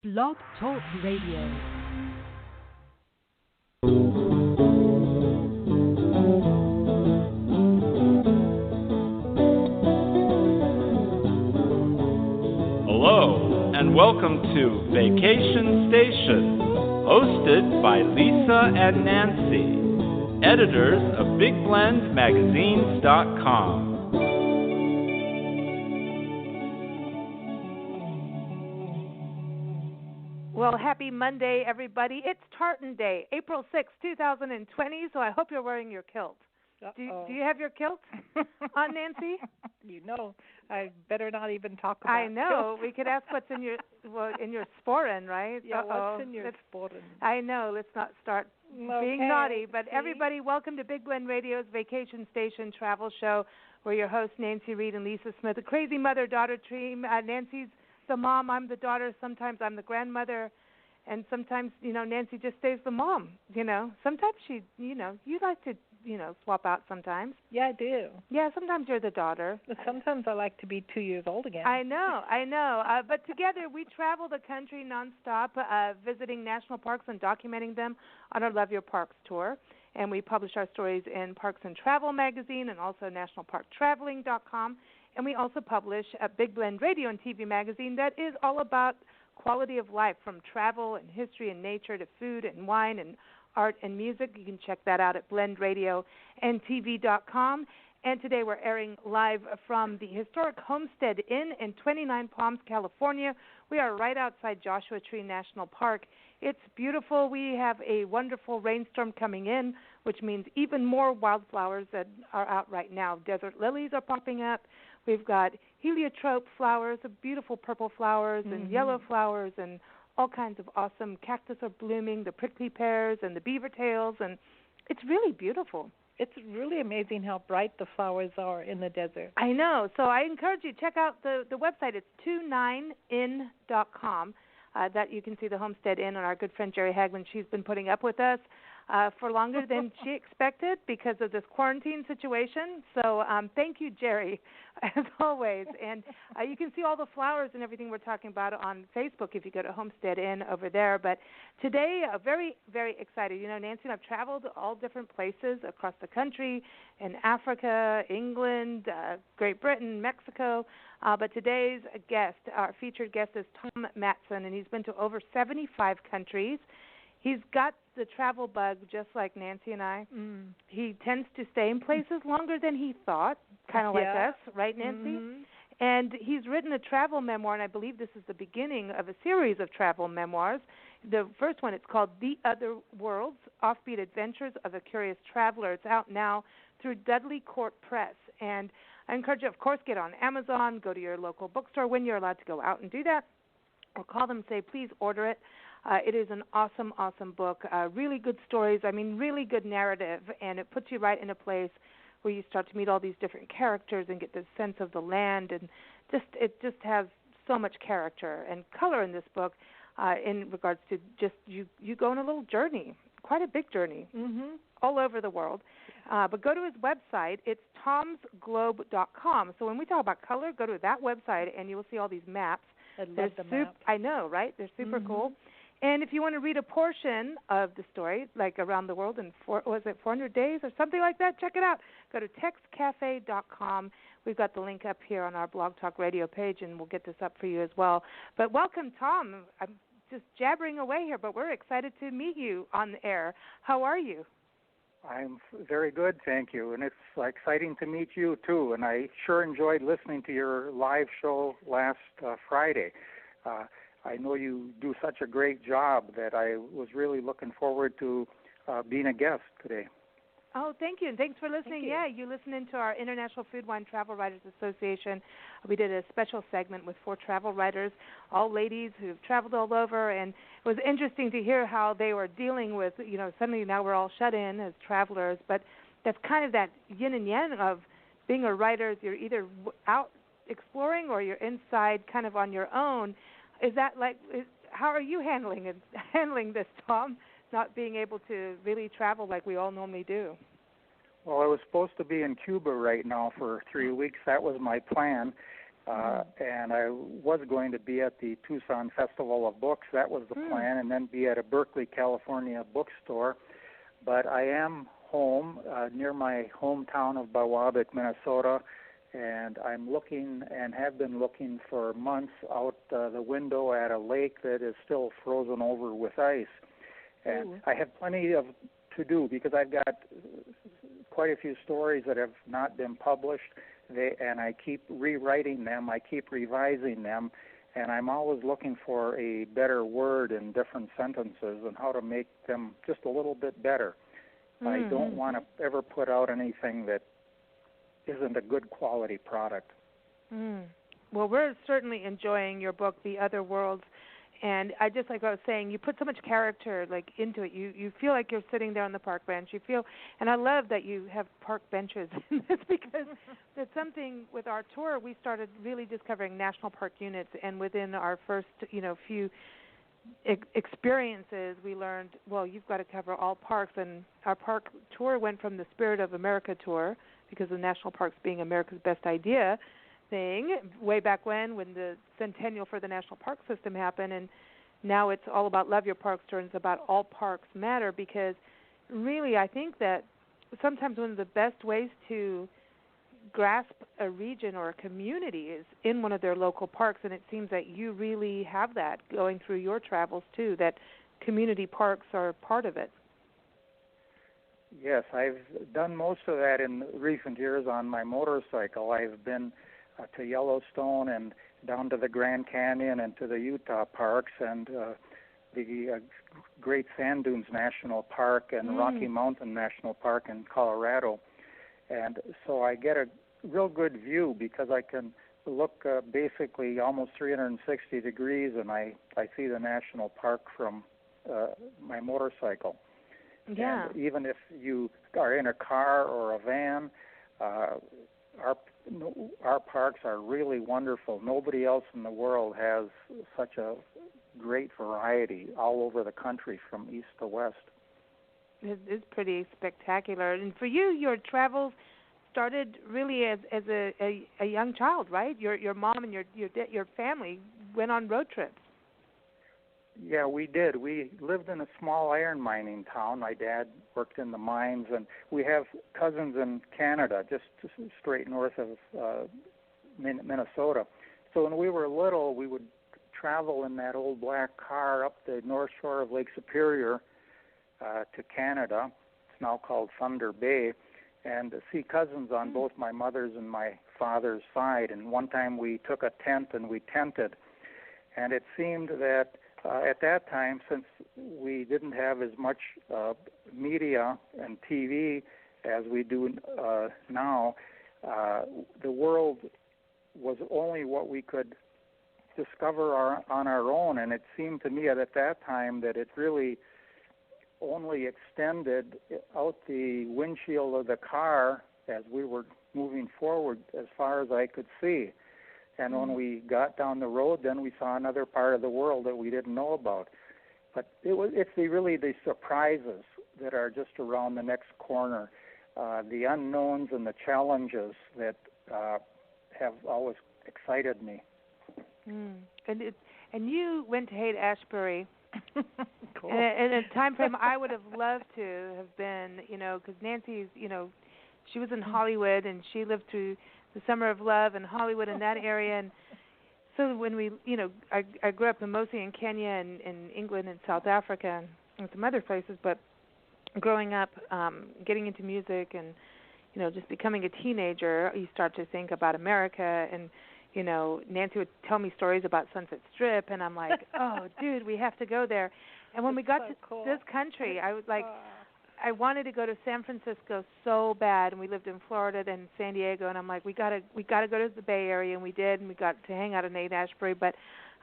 Blog Talk Radio. Hello, and welcome to Vacation Station, hosted by Lisa and Nancy, editors of BigBlendMagazines.com. Well, happy Monday, everybody. It's Tartan Day, April 6, 2020, so I hope you're wearing your kilt. Do you have your kilt on, Nancy? You know, I better not even talk about I know. kilt. We could ask what's in your sporen, right? Yeah, what's in your sporen? I know. Let's not start being naughty. But everybody, welcome to Big Blend Radio's Vacation Station Travel Show. We're your hosts, Nancy Reed and Lisa Smith, a crazy mother-daughter team. Nancy's the mom, I'm the daughter. Sometimes I'm the grandmother. And sometimes, Nancy just stays the mom, Sometimes she, you like to, swap out sometimes. Yeah, I do. Yeah, sometimes you're the daughter. But sometimes I like to be 2 years old again. I know. But together we travel the country nonstop, visiting national parks and documenting them on our Love Your Parks tour. And we publish our stories in Parks and Travel magazine and also nationalparktraveling.com. And we also publish a Big Blend Radio and TV magazine that is all about quality of life, from travel and history and nature to food and wine and art and music. You can check that out at blendradioandtv.com. And today we're airing live from the historic Homestead Inn in 29 Palms, California. We are right outside Joshua Tree National Park. It's beautiful. We have a wonderful rainstorm coming in, which means even more wildflowers that are out right now. Desert lilies are popping up. We've got heliotrope flowers, beautiful purple flowers, and yellow flowers, and all kinds of awesome cactus are blooming, the prickly pears and the beaver tails, and it's really beautiful. It's really amazing how bright the flowers are in the desert. I know. So I encourage you to check out the website. It's 29inn.com. That you can see the Homestead Inn, and our good friend Jerry Hagman. She's been putting up with us for longer than she expected because of this quarantine situation. So thank you, Jerry, as always. And you can see all the flowers and everything we're talking about on Facebook if you go to Homestead Inn over there. But today, very, very excited. Nancy and I've traveled all different places across the country, in Africa, England, Great Britain, Mexico. But today's guest, our featured guest, is Tom Mattson, and he's been to over 75 countries. He's got the travel bug just like Nancy and I. He tends to stay in places longer than he thought, kind of like us, right, Nancy? Mm-hmm. And he's written a travel memoir, and I believe this is the beginning of a series of travel memoirs. The first one, it's called The Other Worlds, Offbeat Adventures of a Curious Traveler. It's out now through Dudley Court Press. And I encourage you, of course, get on Amazon, go to your local bookstore when you're allowed to go out and do that, or call them and say, please order it. It is an awesome, awesome book, really good stories, really good narrative, and it puts you right in a place where you start to meet all these different characters and get the sense of the land, and it just has so much character and color in this book in regards to just you go on a little journey, quite a big journey, all over the world. But go to his website. It's tomsglobe.com. So when we talk about color, go to that website, and you will see all these maps. I love the maps. I know, right? They're super cool. And if you want to read a portion of the story, like around the world in 400 days or something like that, check it out. Go to textcafe.com. We've got the link up here on our Blog Talk Radio page, and we'll get this up for you as well. But welcome, Tom. I'm just jabbering away here, but we're excited to meet you on the air. How are you? I'm very good, thank you. And it's exciting to meet you, too. And I sure enjoyed listening to your live show last Friday. I know you do such a great job that I was really looking forward to being a guest today. Oh, thank you, and thanks for listening. Yeah, you listen into our International Food Wine Travel Writers Association. We did a special segment with 4 travel writers, all ladies who've traveled all over, and it was interesting to hear how they were dealing with, suddenly now we're all shut in as travelers, but that's kind of that yin and yang of being a writer. You're either out exploring or you're inside kind of on your own. Is that how are you handling this, Tom? Not being able to really travel like we all normally do? Well, I was supposed to be in Cuba right now for 3 weeks. That was my plan. And I was going to be at the Tucson Festival of Books. That was the plan, and then be at a Berkeley, California bookstore. But I am home near my hometown of Biwabik, Minnesota, and I'm looking and have been looking for months out the window at a lake that is still frozen over with ice. And I have plenty to do because I've got quite a few stories that have not been published, and I keep rewriting them, I keep revising them, and I'm always looking for a better word in different sentences and how to make them just a little bit better. I don't want to ever put out anything that isn't a good quality product. Well, we're certainly enjoying your book, The Other Worlds, and I just, like I was saying, you put so much character into it. You feel like you're sitting there on the park bench. You feel, and I love that you have park benches in this because it's something with our tour. We started really discovering national park units, and within our first few experiences, we learned, well, you've got to cover all parks, and our park tour went from the Spirit of America tour, because of national parks being America's best idea thing, way back when the centennial for the national park system happened, and now it's all about Love Your Parks tour, and it's about all parks matter, because really I think that sometimes one of the best ways to grasp a region or a community is in one of their local parks, and it seems that you really have that going through your travels too, that community parks are part of it. Yes, I've done most of that in recent years on my motorcycle. I've been to Yellowstone and down to the Grand Canyon and to the Utah parks and the Great Sand Dunes National Park and Rocky Mountain National Park in Colorado. And so I get a real good view because I can look basically almost 360 degrees, and I see the national park from my motorcycle. Yeah. And even if you are in a car or a van, our parks are really wonderful. Nobody else in the world has such a great variety all over the country from east to west. It is pretty spectacular. And for you, your travels started really as a young child, right? Your mom and your family went on road trips. Yeah, we did. We lived in a small iron mining town. My dad worked in the mines, and we have cousins in Canada, just straight north of Minnesota. So when we were little, we would travel in that old black car up the north shore of Lake Superior to Canada. It's now called Thunder Bay, and see cousins on both my mother's and my father's side. And one time we took a tent and we tented, and it seemed that at that time, since we didn't have as much media and TV as we do now, the world was only what we could discover on our own, and it seemed to me at that time that it really only extended out the windshield of the car as we were moving forward as far as I could see. And when we got down the road, then we saw another part of the world that we didn't know about. But it's really the surprises that are just around the next corner, the unknowns and the challenges that have always excited me. And you went to Haight-Ashbury. Cool. And a time frame I would have loved to have been, because Nancy's, she was in Hollywood and she lived through the Summer of Love in Hollywood in that area, and so when we, I grew up mostly in Kenya and in England and South Africa and some other places, but growing up, getting into music and, just becoming a teenager, you start to think about America, and, Nancy would tell me stories about Sunset Strip, and I'm like, oh, dude, we have to go there. And when we got to this country, I was like, I wanted to go to San Francisco so bad, and we lived in Florida and San Diego, and I'm like, we gotta go to the Bay Area, and we did, and we got to hang out in Haight-Ashbury. But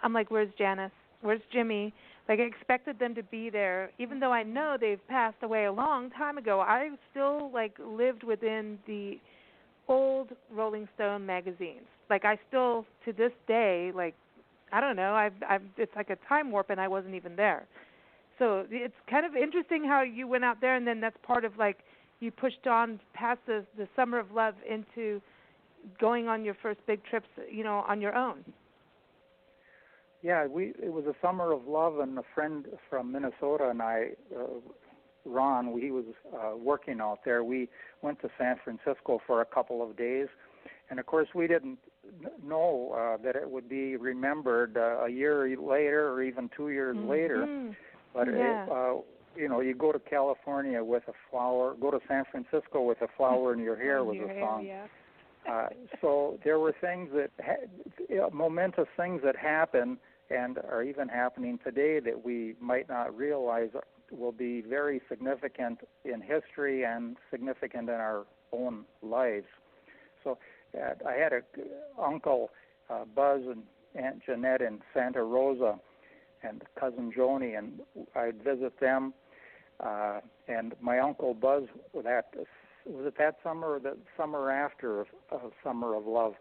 I'm like, where's Janice? Where's Jimmy? Like, I expected them to be there, even though I know they've passed away a long time ago. I still lived within the old Rolling Stone magazines. Like, I still to this day, I don't know, it's like a time warp, and I wasn't even there. So it's kind of interesting how you went out there, and then that's part of you pushed on past the Summer of Love into going on your first big trips, on your own? Yeah, it was a summer of love, and a friend from Minnesota and I, Ron, he was working out there. We went to San Francisco for a couple of days, and of course we didn't know that it would be remembered a year later or even 2 years later. But you go to California with a flower, go to San Francisco with a flower in your hair was a song. So there were things momentous things that happen and are even happening today that we might not realize will be very significant in history and significant in our own lives. So I had a uncle Buzz and Aunt Jeanette in Santa Rosa and cousin Joni, and I'd visit them. And my uncle Buzz, was it that summer or the summer after Summer of Love?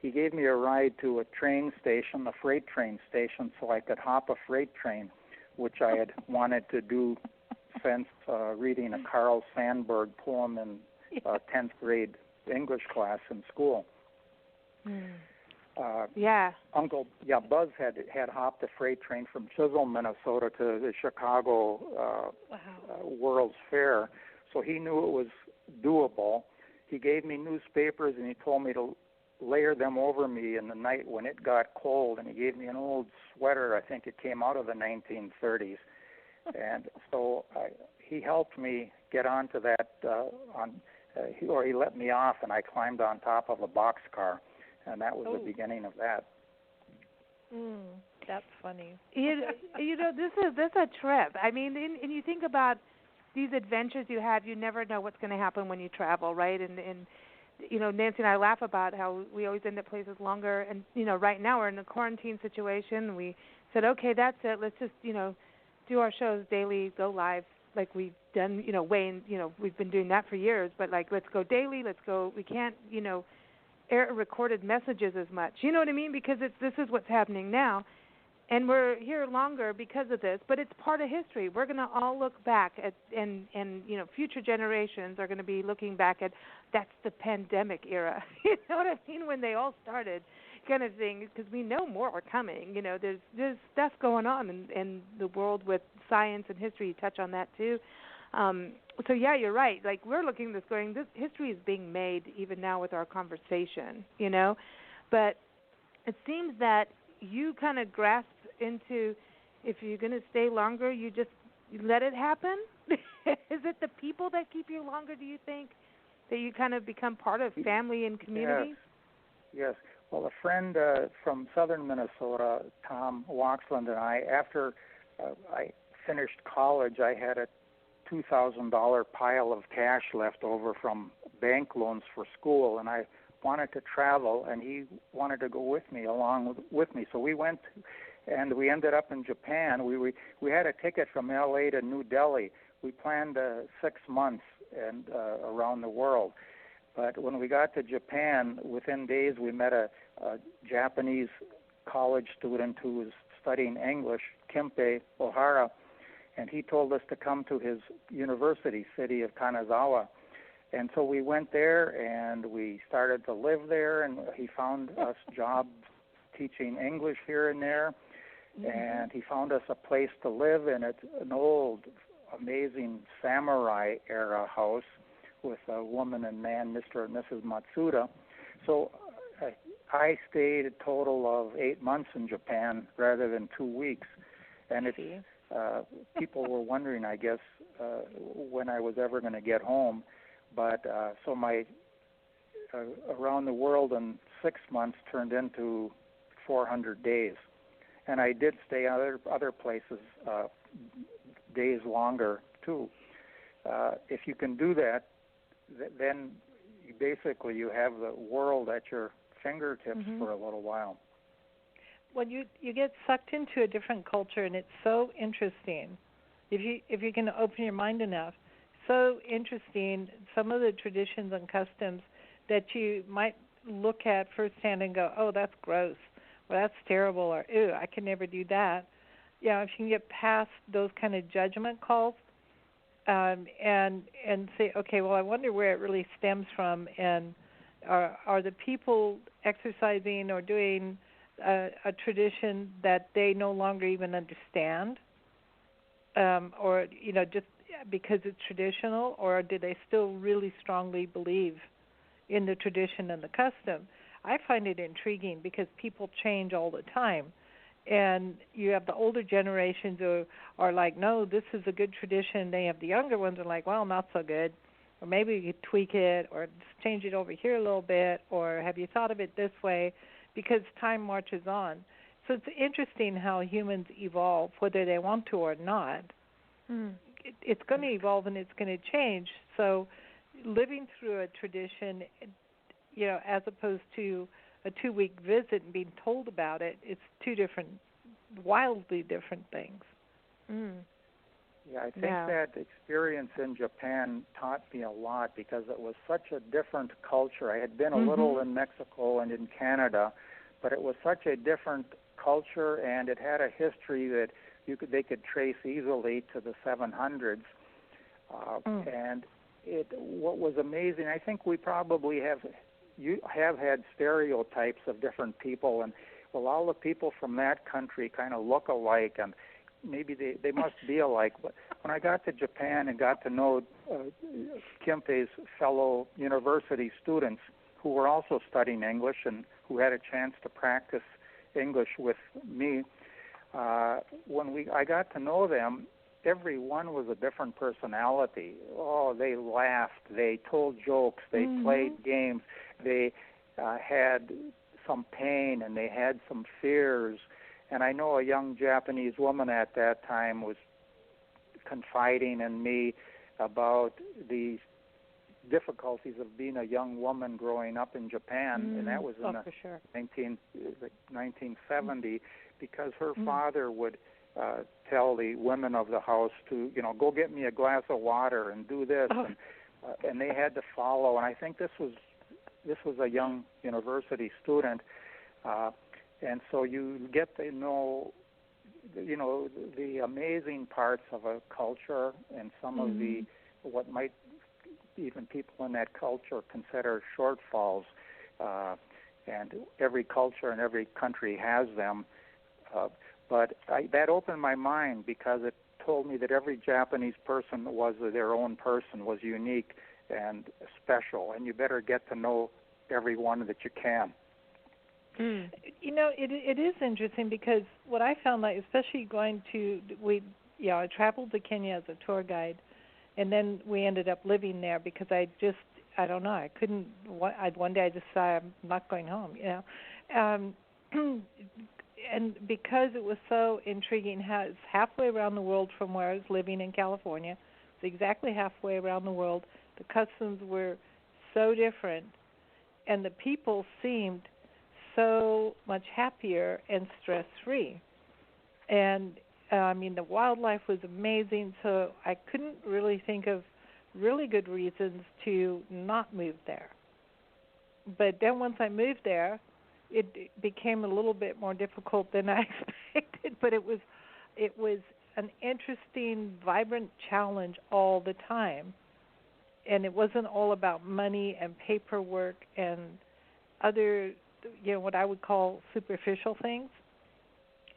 He gave me a ride to a train station, a freight train station, so I could hop a freight train, which I had wanted to do since reading a Carl Sandburg poem in 10th grade English class in school. Buzz had hopped a freight train from Chisholm, Minnesota to the Chicago World's Fair, so he knew it was doable. He gave me newspapers and he told me to layer them over me in the night when it got cold, and he gave me an old sweater. I think it came out of the 1930s, and so he helped me get onto that. He let me off, and I climbed on top of a boxcar, and that was the beginning of that. That's funny. This is a trip. I mean, and you think about these adventures you have. You never know what's going to happen when you travel, right? And Nancy and I laugh about how we always end up places longer. And right now we're in a quarantine situation. We said, okay, that's it. Let's just do our shows daily, go live like we've done. Wayne, we've been doing that for years. But like, let's go daily. Let's go. We can't air recorded messages as much. You know what I mean? Because this is what's happening now. And we're here longer because of this, but it's part of history. We're going to all look back at, and future generations are going to be looking back at, that's the pandemic era. You know what I mean? When they all started, kind of thing. Because we know more are coming. There's stuff going on in the world with science and history. You touch on that too. So yeah, you're right. Like we're looking at this, going, this history is being made even now with our conversation. But it seems that you kind of grasp into, if you're going to stay longer, you just let it happen? Is it the people that keep you longer, do you think, that you kind of become part of family and community? Yes. Well, a friend from southern Minnesota, Tom Waxland, and I, after I finished college, I had a $2,000 pile of cash left over from bank loans for school, and I wanted to travel, and he wanted to go with me, So we went, and we ended up in Japan. We had a ticket from L.A. to New Delhi. We planned 6 months and around the world. But when we got to Japan, within days we met a Japanese college student who was studying English, Kempe Ohara, and he told us to come to his university city of Kanazawa. And so we went there, and we started to live there, and he found us jobs teaching English here and there, and he found us a place to live, and it's an old, amazing samurai-era house with a woman and man, Mr. and Mrs. Matsuda. So I stayed a total of 8 months in Japan rather than 2 weeks, and it's people were wondering, I guess, when I was ever going to get home. But so my around the world in 6 months turned into 400 days, and I did stay other places days longer too. If you can do that, then you have the world at your fingertips for a little while. Well, you get sucked into a different culture, and it's so interesting. If you can open your mind enough. So interesting, some of the traditions and customs that you might look at firsthand and go, oh, that's gross, or that's terrible, or ew, I can never do that. If you can get past those kind of judgment calls and say, okay, well, I wonder where it really stems from, and Are the people exercising or doing a tradition that they no longer even understand, or just because it's traditional, or do they still really strongly believe in the tradition and the custom? I find it intriguing because people change all the time. And you have the older generations who are like, no, this is a good tradition. They have the younger ones who are like, well, not so good. Or maybe you could tweak it or just change it over here a little bit. Or have you thought of it this way? Because time marches on. So it's interesting how humans evolve, whether they want to or not. It's going to evolve and it's going to change. So living through a tradition, as opposed to a 2-week visit and being told about it, it's two different, wildly different things. Yeah, I think that experience in Japan taught me a lot because it was such a different culture. I had been a little in Mexico and in Canada, but it was such a different culture, and it had a history that they could trace easily to the 700s. And what was amazing, I think we probably have had stereotypes of different people, and all the people from that country kind of look alike, and maybe they must be alike. But when I got to Japan and got to know Kempe's fellow university students who were also studying English and who had a chance to practice English with me, when I got to know them, every one was a different personality. Oh, they laughed, they told jokes, they played games, they had some pain and they had some fears. And I know a young Japanese woman at that time was confiding in me about the difficulties of being a young woman growing up in Japan, and that was in 1970, because her father would tell the women of the house to, go get me a glass of water and do this, and they had to follow. And I think this was a young university student, and so you get to know, the amazing parts of a culture and some of the what might even people in that culture consider shortfalls, and every culture and every country has them. But that opened my mind because it told me that every Japanese person was their own person, was unique and special, and you better get to know everyone that you can. It is interesting because what I found, like, especially going to, I traveled to Kenya as a tour guide, and then we ended up living there because I don't know, I couldn't, one day I just decided I'm not going home, and because it was so intriguing, it's halfway around the world from where I was living in California. It's exactly halfway around the world. The customs were so different, and the people seemed so much happier and stress-free. And, the wildlife was amazing, so I couldn't really think of really good reasons to not move there. But then once I moved there, it became a little bit more difficult than I expected, but it was an interesting, vibrant challenge all the time. And it wasn't all about money and paperwork and other, what I would call superficial things.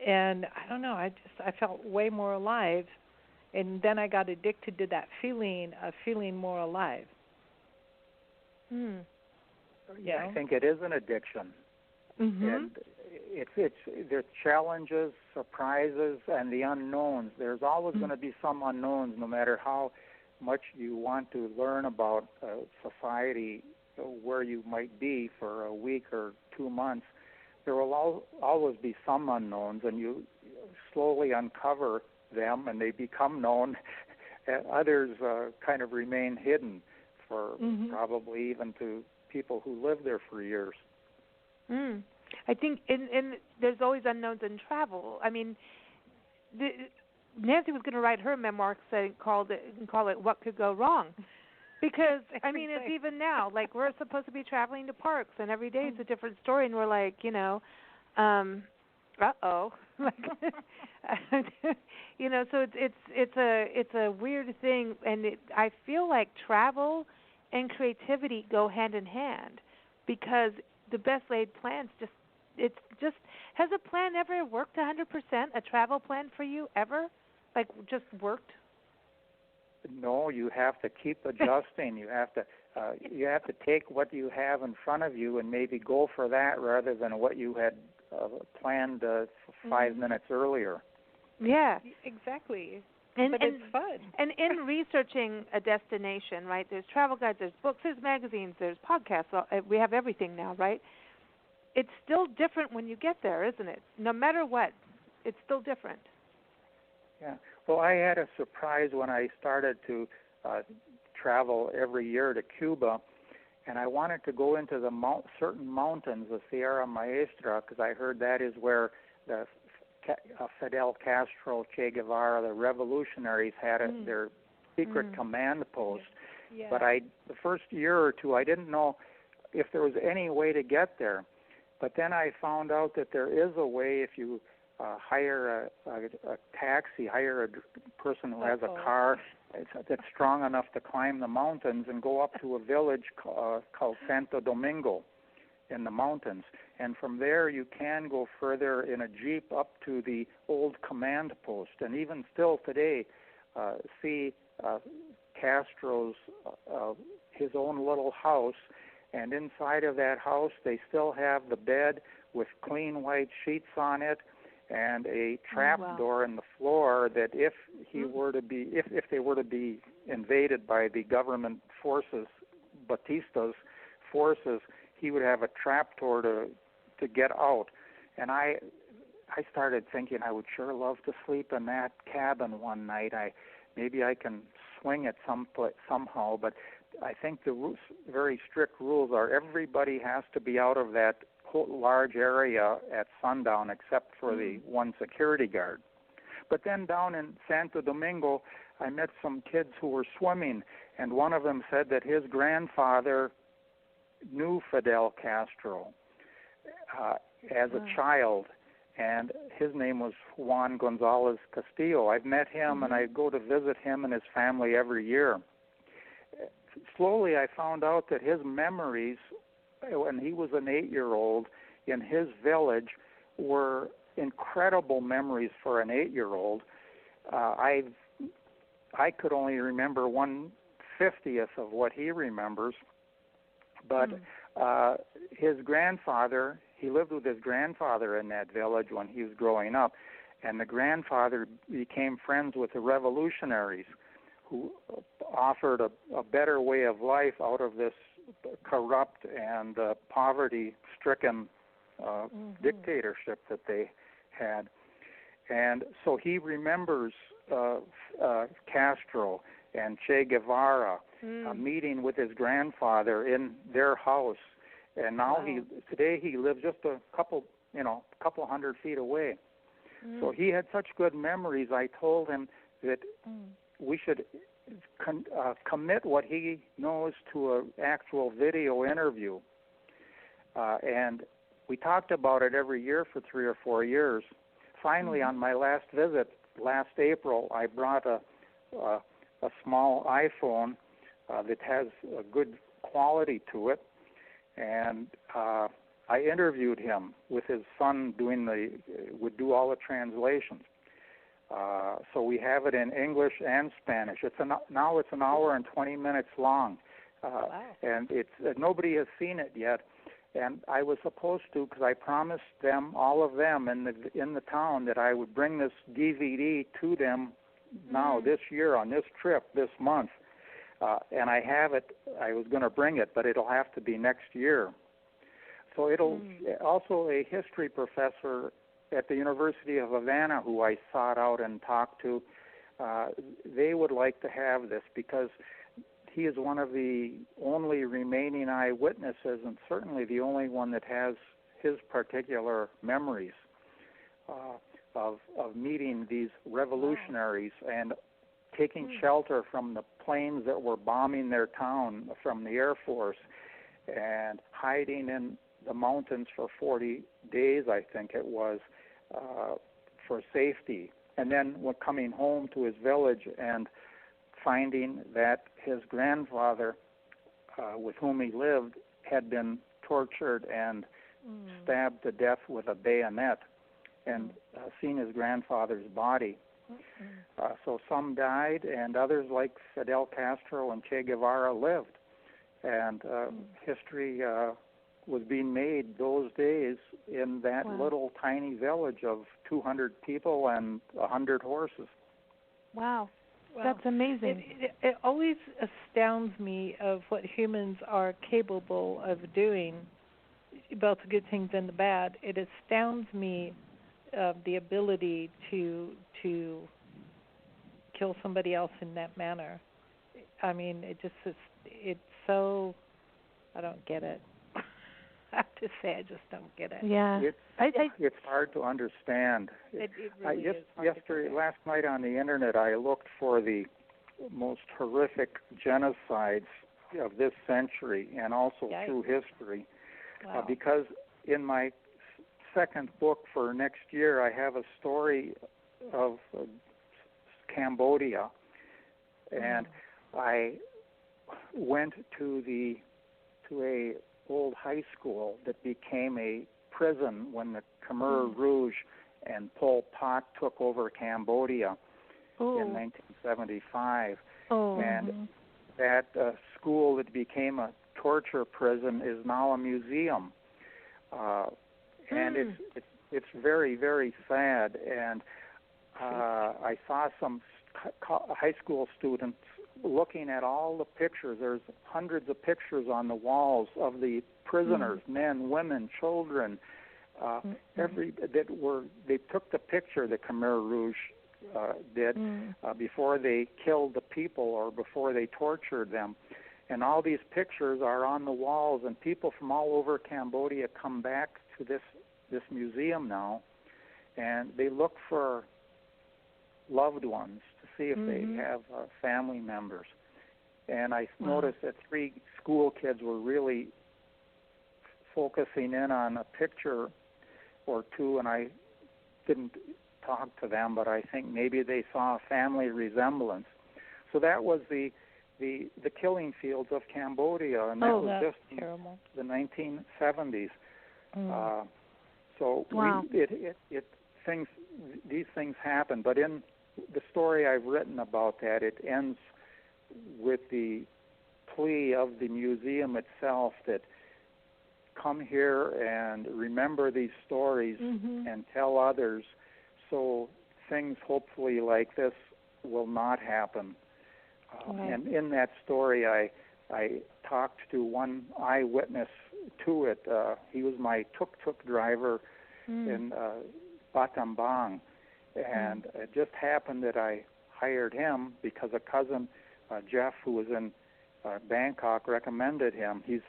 And I don't know, I felt way more alive. And then I got addicted to that feeling of feeling more alive. I think it is an addiction. And there's challenges, surprises, and the unknowns. There's always going to be some unknowns, no matter how much you want to learn about society, where you might be for a week or 2 months. There will always be some unknowns, and you slowly uncover them, and they become known. And others kind of remain hidden for probably even to people who live there for years. I think and there's always unknowns in travel. I mean, Nancy was going to write her memoir call it "What Could Go Wrong," because it's even now, like, we're supposed to be traveling to parks, and every day it's a different story, and we're like, like, so it's a weird thing, and I feel like travel and creativity go hand in hand. because the best laid plans just has a plan ever worked 100%? A travel plan for you ever, like just worked? No, you have to keep adjusting. You have to take what you have in front of you and maybe go for that rather than what you had planned 5 minutes earlier. Yeah, exactly. But it's fun. And in researching a destination, right? There's travel guides, there's books, there's magazines, there's podcasts. We have everything now, right? It's still different when you get there, isn't it? No matter what, it's still different. Yeah. Well, I had a surprise when I started to travel every year to Cuba, and I wanted to go into the certain mountains, the Sierra Maestra, because I heard that is where the Fidel Castro, Che Guevara, the revolutionaries had their secret command post. Yeah. But the first year or two, I didn't know if there was any way to get there. But then I found out that there is a way if you hire a taxi, hire a person who has a car that's strong enough to climb the mountains and go up to a village called Santo Domingo in the mountains. And from there you can go further in a jeep up to the old command post. And even still today, see Castro's, his own little house. And inside of that house, they still have the bed with clean white sheets on it and a trap door in the floor that if he were to be, if they were to be invaded by the government forces, Batista's forces, he would have a trap door to get out. And I started thinking I would sure love to sleep in that cabin one night. Maybe I can swing it somehow, but I think the very strict rules are everybody has to be out of that large area at sundown except for the one security guard. But then down in Santo Domingo, I met some kids who were swimming, and one of them said that his grandfather knew Fidel Castro as a child, and his name was Juan Gonzalez Castillo. I've met him, and I go to visit him and his family every year. Slowly, I found out that his memories, when he was an 8-year-old in his village, were incredible memories for an 8-year-old. I could only remember 1/50th of what he remembers, but his grandfather, he lived with his grandfather in that village when he was growing up, and the grandfather became friends with the revolutionaries who offered a better way of life out of this corrupt and poverty-stricken dictatorship that they had. And so he remembers Castro and Che Guevara meeting with his grandfather in their house. And now today he lives just a couple 100 feet away. So he had such good memories. I told him that we should commit what he knows to an actual video interview. And we talked about it every year for 3 or 4 years. Finally, on my last visit, last April, I brought a small iPhone that has a good quality to it, and I interviewed him with his son would do all the translations. So we have it in English and Spanish. Now it's an hour and 20 minutes long, and nobody has seen it yet. And I was supposed to, because I promised them, all of them in the town, that I would bring this DVD to them now this year on this trip this month. And I have it. I was going to bring it, but it'll have to be next year. So it'll also a history professor at the University of Havana, who I sought out and talked to, they would like to have this because he is one of the only remaining eyewitnesses, and certainly the only one that has his particular memories of meeting these revolutionaries and taking shelter from the planes that were bombing their town from the Air Force and hiding in the mountains for 40 days, I think it was, for safety. And then coming home to his village and finding that his grandfather, with whom he lived, had been tortured and stabbed to death with a bayonet and seen his grandfather's body. So some died, and others like Fidel Castro and Che Guevara lived. And history was being made those days in that little tiny village of 200 people and 100 horses. Wow. That's amazing. It always astounds me of what humans are capable of doing, both the good things and the bad. It astounds me the ability to kill somebody else in that manner. I mean, it's so, I don't get it. I have to say, I just don't get it. Yeah. It's hard to understand. It really is hard yesterday, last night on the internet, I looked for the most horrific genocides of this century and also through history. Wow. Because in my second book for next year, I have a story of Cambodia, and I went to a old high school that became a prison when the Khmer Rouge and Pol Pot took over Cambodia in 1975. And that school that became a torture prison is now a museum. And it's very, very sad. And I saw some high school students looking at all the pictures. There's hundreds of pictures on the walls of the prisoners, men, women, children. They took the picture, the Khmer Rouge did, before they killed the people or before they tortured them. And all these pictures are on the walls, and people from all over Cambodia come back to this museum now, and they look for loved ones to see if they have family members. And I noticed that 3 school kids were really focusing in on a picture or two, and I didn't talk to them, but I think maybe they saw a family resemblance. So that was the killing fields of Cambodia, and that was just terrible. The 1970s. So these things happen, but in the story I've written about that, it ends with the plea of the museum itself that come here and remember these stories and tell others, so things hopefully like this will not happen. And in that story, I talked to one eyewitness to it. He was my tuk-tuk driver in Battambang, and it just happened that I hired him because a cousin, Jeff, who was in Bangkok, recommended him. He's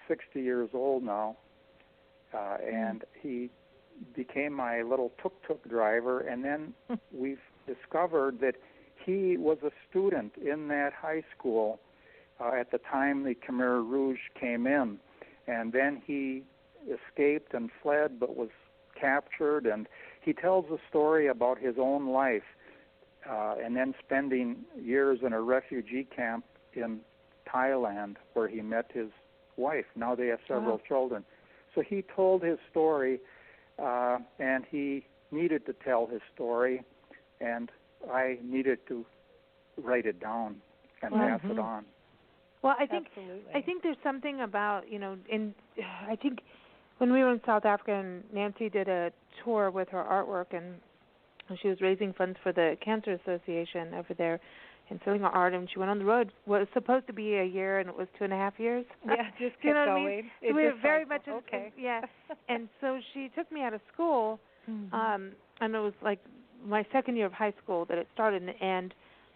60 years old now, and he became my little tuk-tuk driver, and then we've discovered that he was a student in that high school at the time the Khmer Rouge came in, and then he escaped and fled but was captured, and he tells a story about his own life and then spending years in a refugee camp in Thailand where he met his wife. Now they have several children. So he told his story, and he needed to tell his story, and I needed to write it down and pass it on. Well, I think there's something about, I think when we were in South Africa and Nancy did a tour with her artwork, and she was raising funds for the Cancer Association over there and selling her art, and she went on the road. Well, it was supposed to be a year, and it was 2.5 years. Yeah, just kept going. I mean? So we were very much and so she took me out of school, and it was like my second year of high school that it started, and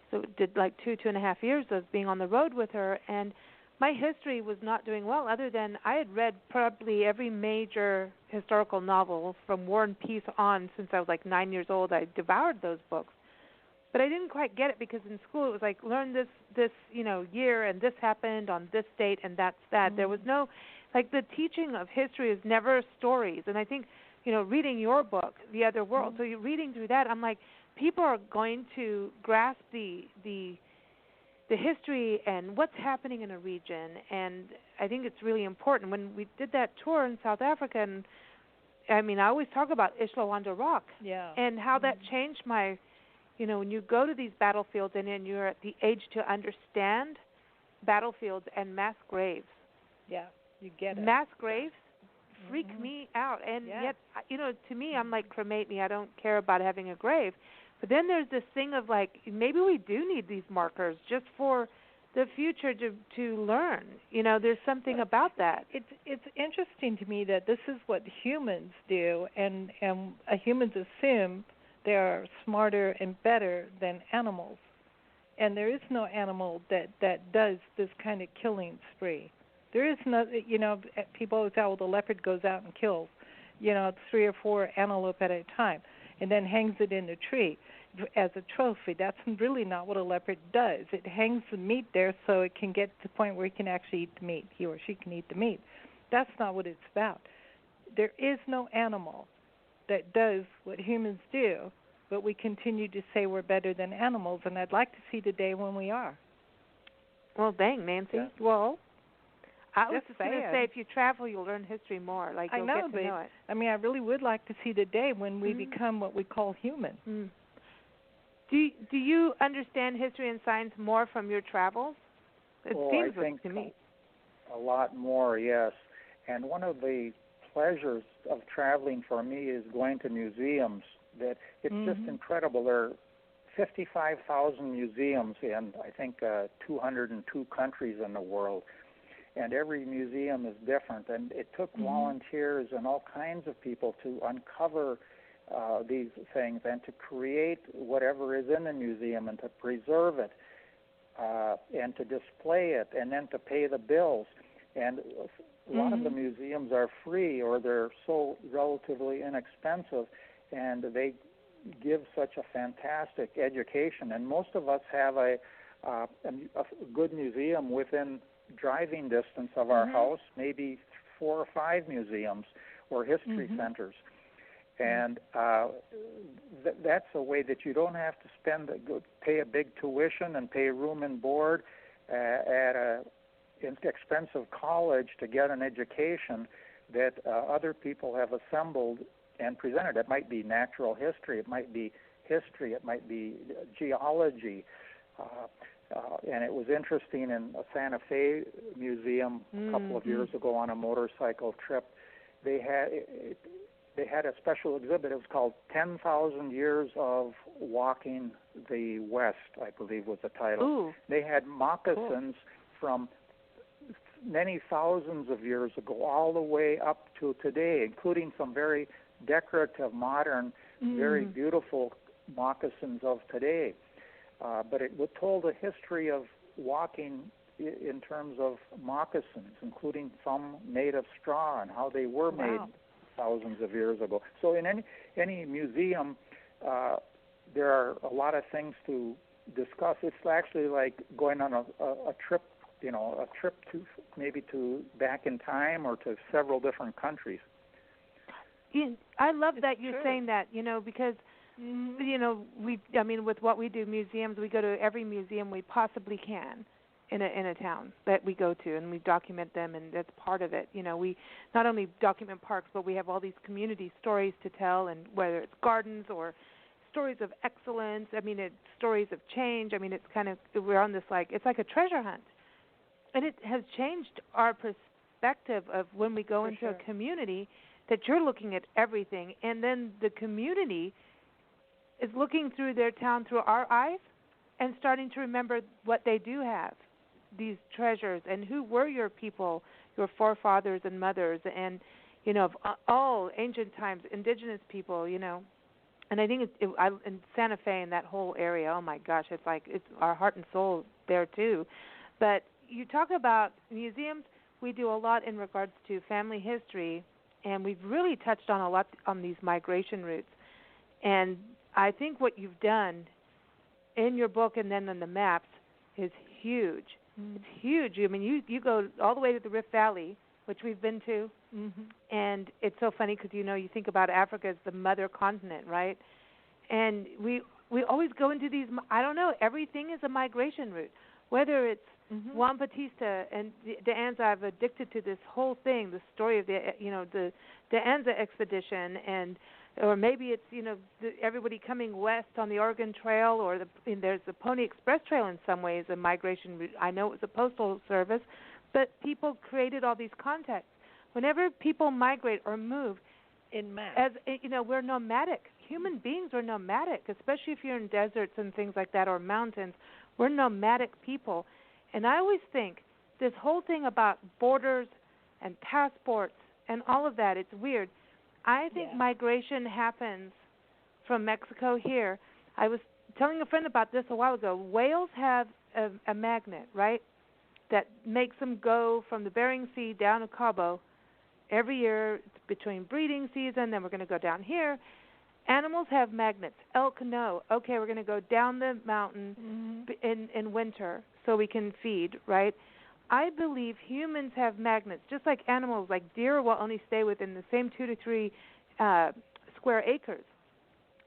so it did like 2.5 years of being on the road with her, and my history was not doing well, other than I had read probably every major historical novel from War and Peace on since I was like 9 years old. I devoured those books. But I didn't quite get it because in school it was like, learn this year, and this happened on this date, and that's that. There was no, like, the teaching of history is never stories. And I think, reading your book, The Other World, so you're reading through that, I'm like, people are going to grasp the the history and what's happening in a region. And I think it's really important. When we did that tour in South Africa, and I mean, I always talk about Ishlawanda Rock and how that changed my, when you go to these battlefields and then you're at the age to understand battlefields and mass graves. Yeah, you get it. Mass graves freak me out. And yet, to me, I'm like, cremate me. I don't care about having a grave. But then there's this thing of like, maybe we do need these markers just for the future to learn. There's something about that. It's interesting to me that this is what humans do, and humans assume they are smarter and better than animals. And there is no animal that does this kind of killing spree. There is no, people always say, well, the leopard goes out and kills, 3 or 4 antelope at a time, and then hangs it in a tree as a trophy. That's really not what a leopard does. It hangs the meat there so it can get to the point where it can actually eat the meat. He or she can eat the meat. That's not what it's about. There is no animal that does what humans do, but we continue to say we're better than animals, and I'd like to see the day when we are. Well, dang, Nancy. Yeah. Well, I was just going to saying. say, if you travel, you'll learn history more. Like, you'll get to know it. I mean, I really would like to see the day when we become what we call human. Mm. Do you understand history and science more from your travels? It seems I think to me. A lot more, yes. And one of the pleasures of traveling for me is going to museums. That it's just incredible. There are 55,000 museums in, I think, 202 countries in the world. And every museum is different. And it took volunteers and all kinds of people to uncover these things and to create whatever is in the museum and to preserve it and to display it and then to pay the bills. And a lot of the museums are free or they're so relatively inexpensive, and they give such a fantastic education. And most of us have a good museum within driving distance of our house, maybe 4 or 5 museums or history centers. And that's a way that you don't have to pay a big tuition and pay room and board at an expensive college to get an education that other people have assembled and presented. It might be natural history, it might be history, it might be geology. And it was interesting in a Santa Fe museum a couple of years ago on a motorcycle trip. They had a special exhibit. It was called 10,000 Years of Walking the West, I believe was the title. Ooh. They had moccasins from many thousands of years ago all the way up to today, including some very decorative, modern, very beautiful moccasins of today. But it told a history of walking in terms of moccasins, including some made of straw and how they were made thousands of years ago. So in any museum, there are a lot of things to discuss. It's actually like going on a trip, a trip to maybe to back in time or to several different countries. I love that you're saying that, because with what we do, museums, we go to every museum we possibly can in a town that we go to, and we document them, and that's part of it. We not only document parks, but we have all these community stories to tell, and whether it's gardens or stories of excellence, it's stories of change. It's kind of, we're on this it's like a treasure hunt. And it has changed our perspective of when we go into a community, that you're looking at everything, and then the community is looking through their town through our eyes and starting to remember what they do have, these treasures, and who were your people, your forefathers and mothers, and, of all ancient times, indigenous people, And I think in Santa Fe and that whole area, oh, my gosh, it's our heart and soul there, too. But you talk about museums. We do a lot in regards to family history, and we've really touched on a lot on these migration routes. And I think what you've done in your book and then on the maps is huge. It's huge. You go all the way to the Rift Valley, which we've been to, and it's so funny because, you think about Africa as the mother continent, right? And we always go into these, I don't know, everything is a migration route. whether it's Juan Bautista and De Anza. I've addicted to this whole thing, the story of the De Anza expedition, or maybe it's everybody coming west on the Oregon Trail, or there's the Pony Express Trail in some ways, a migration route. I know it was a postal service, but people created all these contacts. Whenever people migrate or move, in mass, as we're nomadic. Human beings are nomadic, especially if you're in deserts and things like that, or mountains. We're nomadic people. And I always think this whole thing about borders and passports and all of that, it's weird. I think migration happens from Mexico here. I was telling a friend about this a while ago. Whales have a magnet, right, that makes them go from the Bering Sea down to Cabo. Every year, it's between breeding season, then we're going to go down here. Animals have magnets. Elk know, okay, we're going to go down the mountain in winter so we can feed, right? I believe humans have magnets, just like animals, like deer will only stay within the same 2 to 3 square acres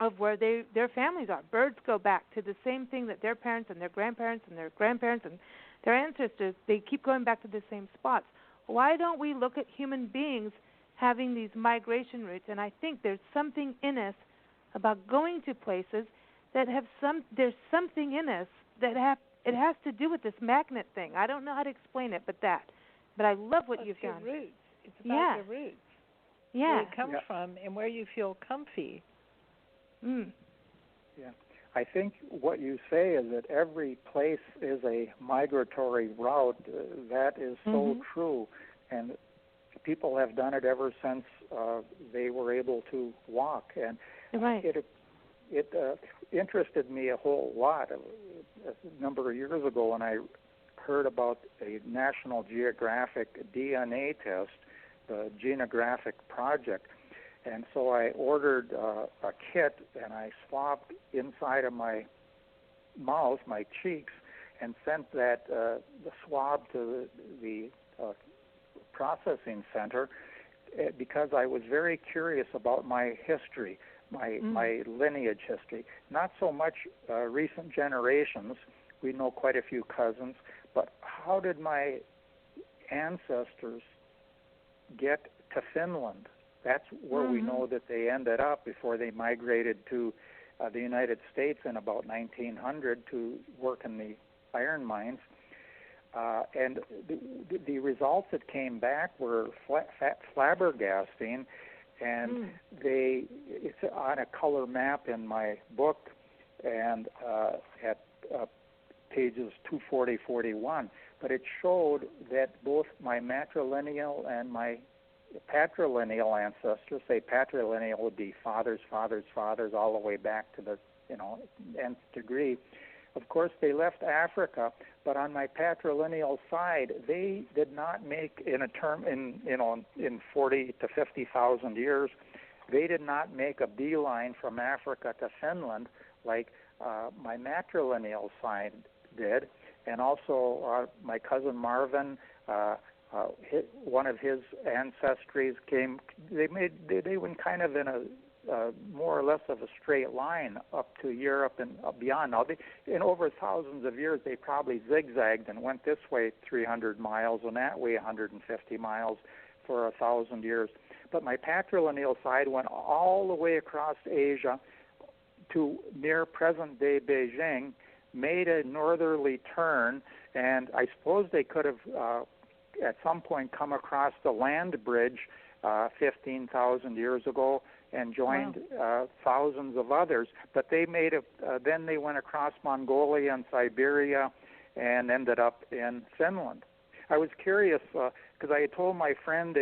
of where their families are. Birds go back to the same thing that their parents and their grandparents and their grandparents and their ancestors, they keep going back to the same spots. Why don't we look at human beings having these migration routes? And I think there's something in us about going to places that there's something in us that it has to do with this magnet thing. I don't know how to explain it, but I love what you've done. Roots. It's about your roots. Yeah. Where you come from and where you feel comfy. Yeah. I think what you say is that every place is a migratory route. That is so true. And people have done it ever since they were able to walk. And it interested me a whole lot a number of years ago when I heard about a National Geographic DNA test, the Genographic Project. And so I ordered a kit, and I swabbed inside of my mouth, my cheeks, and sent the swab to the processing center because I was very curious about my history, my lineage history. Not so much recent generations. We know quite a few cousins, but how did my ancestors get to Finland? That's where we know that they ended up before they migrated to the United States in about 1900 to work in the iron mines. And the results that came back were flabbergasting, and it's on a color map in my book, and at pages 240-41. But it showed that both my matrilineal and my patrilineal ancestors, say patrilineal would be fathers, fathers, fathers, all the way back to the nth degree. Of course, they left Africa, but on my patrilineal side, they did not make in 40 to 50,000 years, they did not make a beeline from Africa to Finland like my matrilineal side did, and also my cousin Marvin. One of his ancestries came. They went kind of in a more or less of a straight line up to Europe and beyond. Now, in over thousands of years, they probably zigzagged and went this way 300 miles and that way 150 miles for 1,000 years. But my patrilineal side went all the way across Asia to near present-day Beijing, made a northerly turn, and I suppose they could have at some point come across the land bridge 15,000 years ago and joined thousands of others. But they then they went across Mongolia and Siberia and ended up in Finland. I was curious because I had told a friend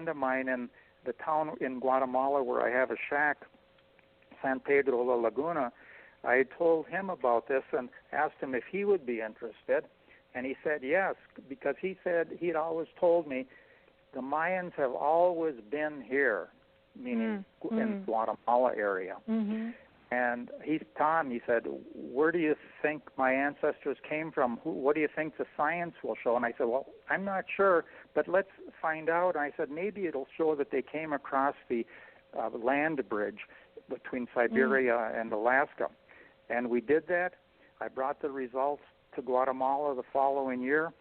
of mine in the town in Guatemala where I have a shack, San Pedro La Laguna. I had told him about this and asked him if he would be interested. And he said yes, because he said he'd always told me the Mayans have always been here, meaning in Guatemala area. And Tom, he said, where do you think my ancestors came from? What do you think the science will show? And I said, well, I'm not sure, but let's find out. And I said, maybe it'll show that they came across the land bridge between Siberia and Alaska. And we did that. I brought the results to Guatemala the following year,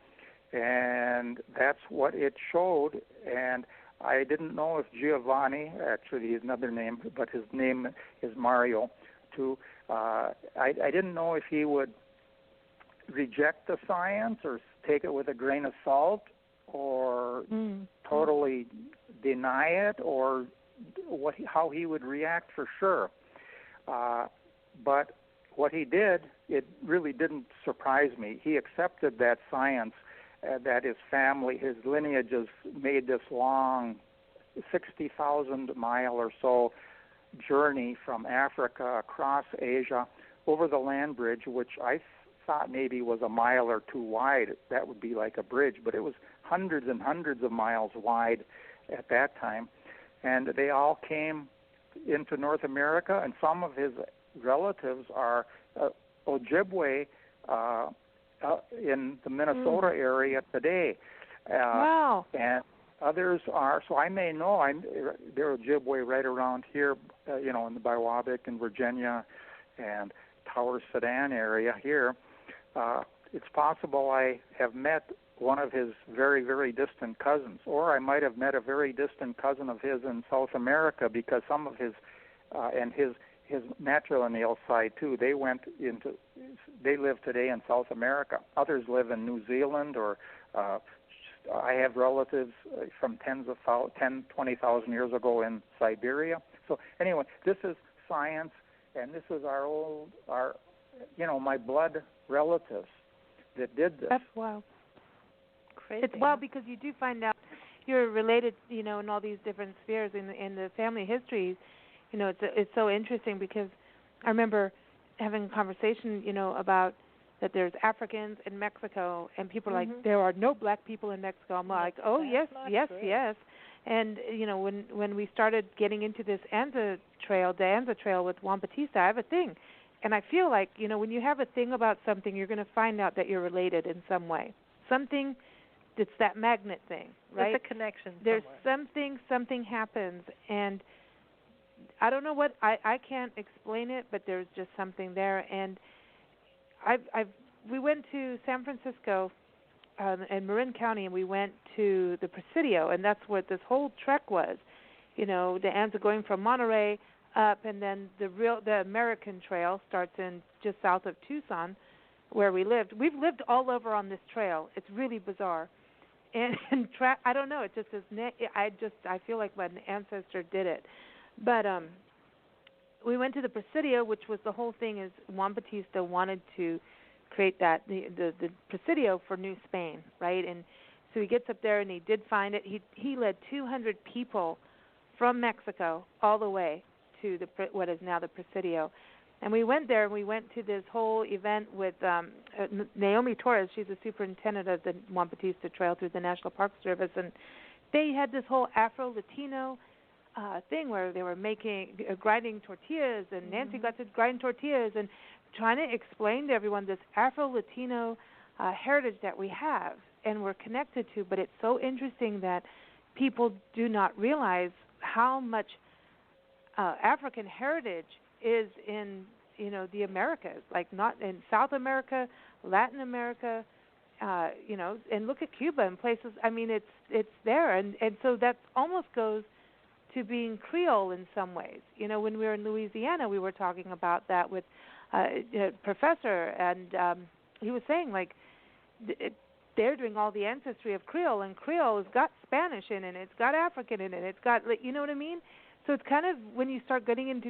and that's what it showed. And I didn't know if Giovanni, actually his another name, but his name is Mario, too. I didn't know if he would reject the science or take it with a grain of salt or totally deny it, or how he would react for sure. But what he did, it really didn't surprise me. He accepted that science, that his family, his lineages made this long 60,000 mile or so journey from Africa across Asia over the land bridge, which I thought maybe was a mile or two wide. That would be like a bridge, but it was hundreds and hundreds of miles wide at that time. And they all came into North America, and some of his relatives are Ojibwe in the Minnesota area today. Wow. And others are, so I may know, they're Ojibwe right around here, in the Biwabik and Virginia and Tower Sedan area here. It's possible I have met one of his very, very distant cousins, or I might have met a very distant cousin of his in South America, because some of his, and his matrilineal side too, they live today in South America. Others live in New Zealand, or I have relatives from 20,000 years ago in Siberia. So anyway, this is science, and this is my blood relatives that did this. That's wild. Crazy. It's wild because you do find out you're related, in all these different spheres in the family histories. It's so interesting because I remember having a conversation, about that there's Africans in Mexico, and people are like, there are no black people in Mexico. I'm like, oh, yes. And, when we started getting into this the Anza Trail with Juan Bautista, I have a thing. And I feel like, when you have a thing about something, you're going to find out that you're related in some way. Something, it's that magnet thing, right? There's a connection There's somewhere. something happens, and I don't know what, I can't explain it, but there's just something there. And we went to San Francisco in Marin County, and we went to the Presidio, and that's what this whole trek was. The Anza going from Monterey up, and then the American Trail starts in just south of Tucson, where we lived. We've lived all over on this trail. It's really bizarre, and I don't know. It just is. I feel like my ancestor did it, but we went to the Presidio, which was the whole thing. Is Juan Bautista wanted to create that the Presidio for New Spain, right? And so he gets up there and he did find it. He led 200 people from Mexico all the way to what is now the Presidio. And we went there, and we went to this whole event with Naomi Torres. She's the superintendent of the Juan Bautista Trail through the National Park Service, and they had this whole Afro-Latino thing where they were grinding tortillas, and Nancy got to grind tortillas and trying to explain to everyone this Afro-Latino heritage that we have and we're connected to. But it's so interesting that people do not realize how much African heritage is in the Americas, like not in South America, Latin America, and look at Cuba and places. I mean, it's there, and so that almost goes to being Creole in some ways. When we were in Louisiana, we were talking about that with a professor, and he was saying they're doing all the ancestry of Creole, and Creole has got Spanish in it, it's got African in it, it's got, you know what I mean? So it's kind of, when you start getting into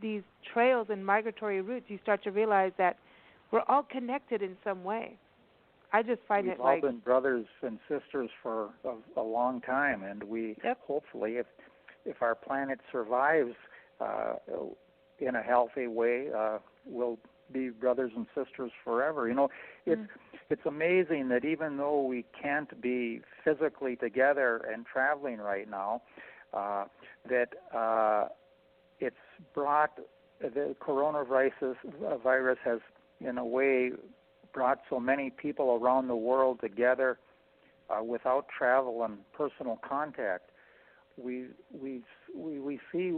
these trails and migratory routes, you start to realize that we're all connected in some way. I just find We've all been brothers and sisters for a long time, and we hopefully, if our planet survives in a healthy way, we'll be brothers and sisters forever. It's amazing that even though we can't be physically together and traveling right now, that it's brought, the coronavirus has, in a way, brought so many people around the world together without travel and personal contact. We see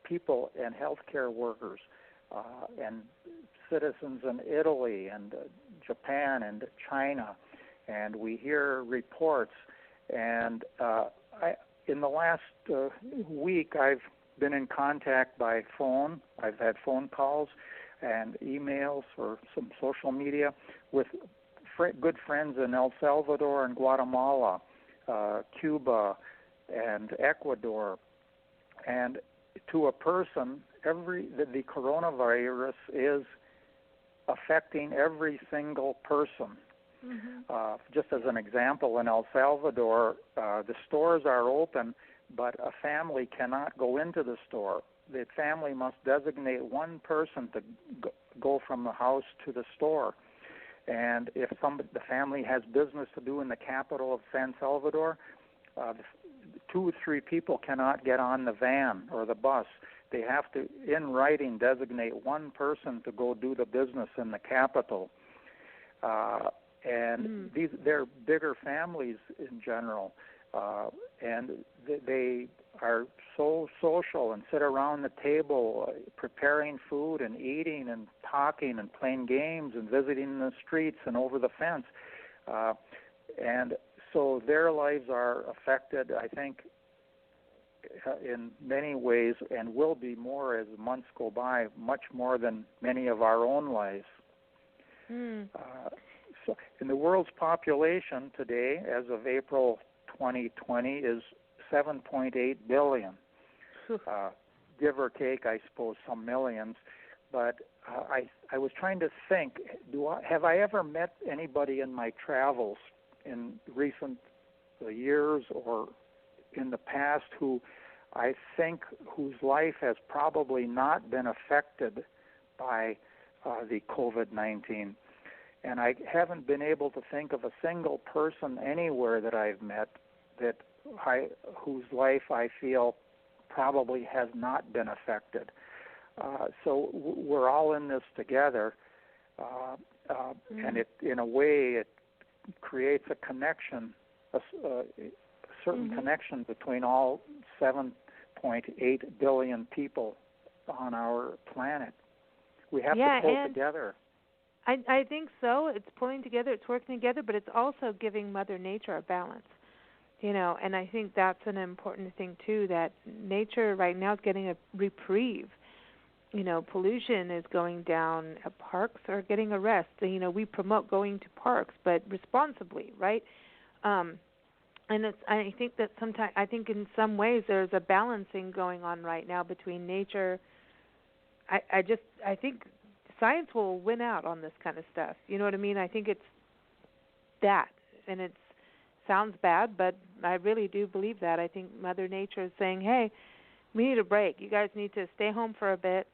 people and healthcare workers and citizens in Italy and Japan and China, and we hear reports. And in the last week, I've been in contact by phone. I've had phone calls and emails or some social media with good friends in El Salvador and Guatemala, Cuba, and Ecuador. And to a person, the coronavirus is affecting every single person. Mm-hmm. Just as an example, in El Salvador, the stores are open, but a family cannot go into the store. The family must designate one person to go from the house to the store. And if the family has business to do in the capital of San Salvador, 2 or 3 people cannot get on the van or the bus. They have to, in writing, designate one person to go do the business in the capital. They're bigger families in general, and they are so social and sit around the table preparing food and eating and talking and playing games and visiting the streets and over the fence. And so their lives are affected, I think, in many ways, and will be more as months go by, much more than many of our own lives. So, in the world's population today, as of April 2020, is 7.8 billion, give or take, I suppose, some millions. But I was trying to think, have I ever met anybody in my travels in recent years or in the past whose life has probably not been affected by the COVID-19? And I haven't been able to think of a single person anywhere that I've met whose life I feel probably has not been affected. So we're all in this together, and it, in a way, it creates a connection, a certain connection between all 7.8 billion people on our planet. We have to pull together. I think so. It's pulling together, it's working together, but it's also giving Mother Nature a balance, and I think that's an important thing, too, that nature right now is getting a reprieve. Pollution is going down. Parks are getting a rest. We promote going to parks, but responsibly, right? And I think that in some ways there's a balancing going on right now between nature. I think science will win out on this kind of stuff. You know what I mean? I think it's that, and it sounds bad, but I really do believe that. I think Mother Nature is saying, hey, we need a break. You guys need to stay home for a bit,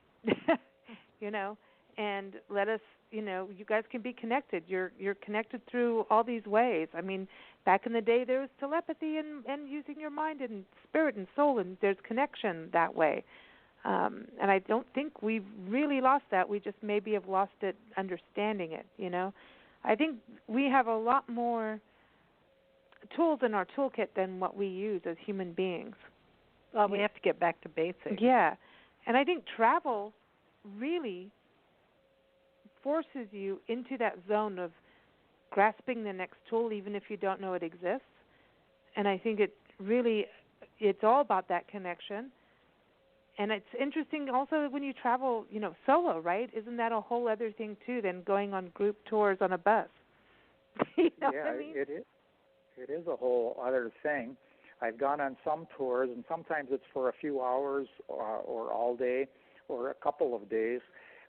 and let us, you guys can be connected. You're connected through all these ways. I mean, back in the day there was telepathy and using your mind and spirit and soul, and there's connection that way. And I don't think we've really lost that. We just maybe have lost it understanding it, I think we have a lot more tools in our toolkit than what we use as human beings. Well, we have to get back to basics. Yeah. And I think travel really forces you into that zone of grasping the next tool even if you don't know it exists. And I think it's all about that connection. And it's interesting also when you travel, solo, right? Isn't that a whole other thing, too, than going on group tours on a bus? You know what I mean? It is. It is a whole other thing. I've gone on some tours, and sometimes it's for a few hours or all day or a couple of days.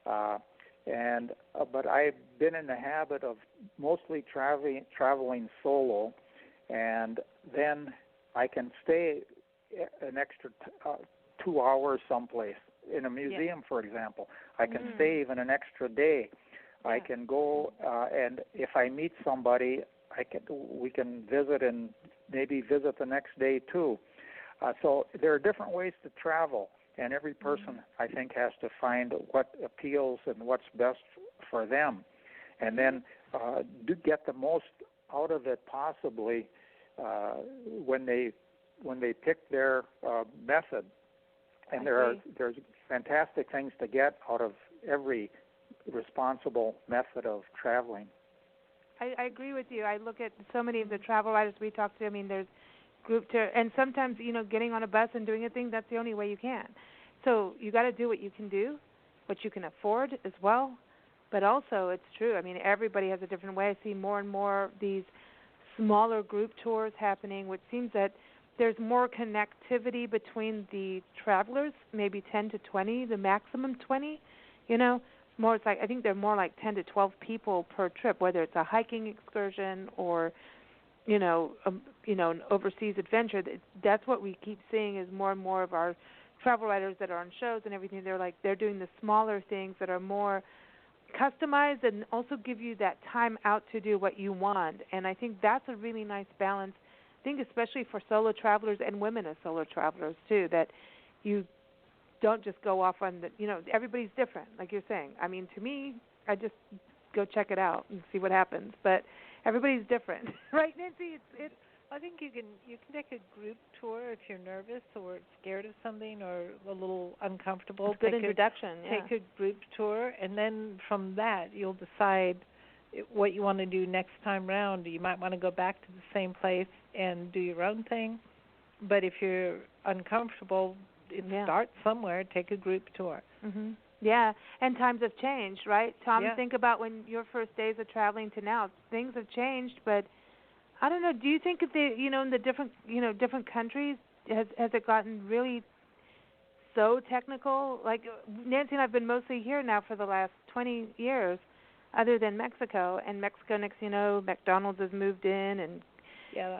But I've been in the habit of mostly traveling solo, and then I can stay an extra 2 hours someplace in a museum, for example. I can stay even an extra day. Yeah. I can go, and if I meet somebody, we can visit and maybe visit the next day too. So there are different ways to travel, and every person, I think, has to find what appeals and what's best for them, and then do get the most out of it possibly when they pick their method. And there's fantastic things to get out of every responsible method of traveling. I agree with you. I look at so many of the travel writers we talk to. I mean, there's group tour, and sometimes, getting on a bus and doing a thing, that's the only way you can. So you got to do what you can do, what you can afford as well. But also, it's true. I mean, everybody has a different way. I see more and more of these smaller group tours happening, which seems that there's more connectivity between the travelers, maybe 10 to 20, the maximum 20, More, it's like, I think they're more like 10 to 12 people per trip, whether it's a hiking excursion or, an overseas adventure. That's what we keep seeing is more and more of our travel writers that are on shows and everything. They're doing the smaller things that are more customized and also give you that time out to do what you want. And I think that's a really nice balance. I think especially for solo travelers and women as solo travelers too, that you don't just go off on everybody's different, like you're saying. I mean, to me, I just go check it out and see what happens. But everybody's different, right, Nancy? It's. I think you can take a group tour if you're nervous or scared of something or a little uncomfortable. Good introduction. Take a group tour, and then from that you'll decide what you want to do next time round. You might want to go back to the same place and do your own thing. But if you're uncomfortable, start somewhere. Take a group tour. Mm-hmm. Yeah, and times have changed, right? Tom, think about when your first days of traveling to now. Things have changed, but I don't know. Do you think if in the different countries, has it gotten really so technical? Like Nancy and I've been mostly here now for the last 20 years, other than Mexico. And Mexico, next McDonald's has moved in, and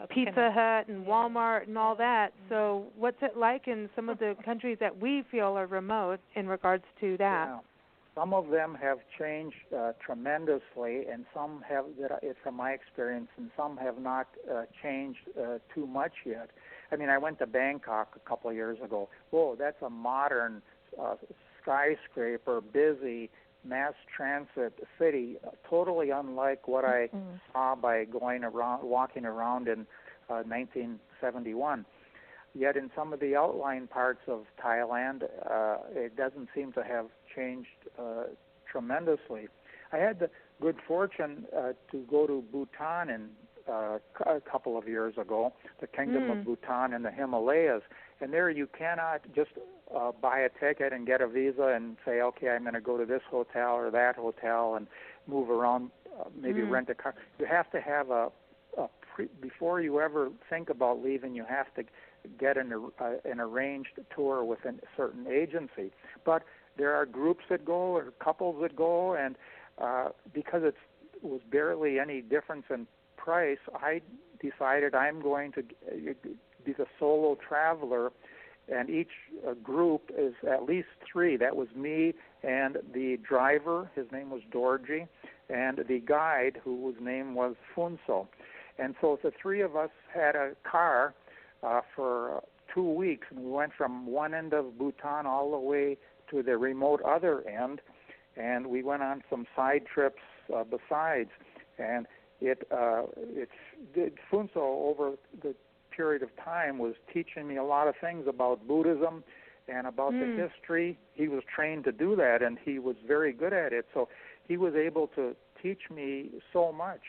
Pizza Hut and Walmart and all that. So what's it like in some of the countries that we feel are remote in regards to that? Yeah. Some of them have changed tremendously, and some have, from my experience, and some have not changed too much yet. I mean, I went to Bangkok a couple of years ago. Whoa, that's a modern skyscraper, busy, mass transit city, totally unlike what I saw by walking around in 1971. Yet in some of the outlying parts of Thailand, it doesn't seem to have changed tremendously. I had the good fortune to go to Bhutan a couple of years ago, the Kingdom of Bhutan in the Himalayas, and there you cannot just buy a ticket and get a visa and say, okay, I'm going to go to this hotel or that hotel and move around, maybe rent a car. You have to have before you ever think about leaving, you have to get an arranged tour with a certain agency. But there are groups that go or couples that go, and because it was barely any difference in price, I decided I'm going to be the solo traveler, and each group is at least 3. That was me and the driver, his name was Dorji, and the guide, whose name was Funso. And so the 3 of us had a car for 2 weeks, and we went from one end of Bhutan all the way to the remote other end, and we went on some side trips besides. And Funso, over the period of time, was teaching me a lot of things about Buddhism and about the history. He was trained to do that, and he was very good at it. So he was able to teach me so much.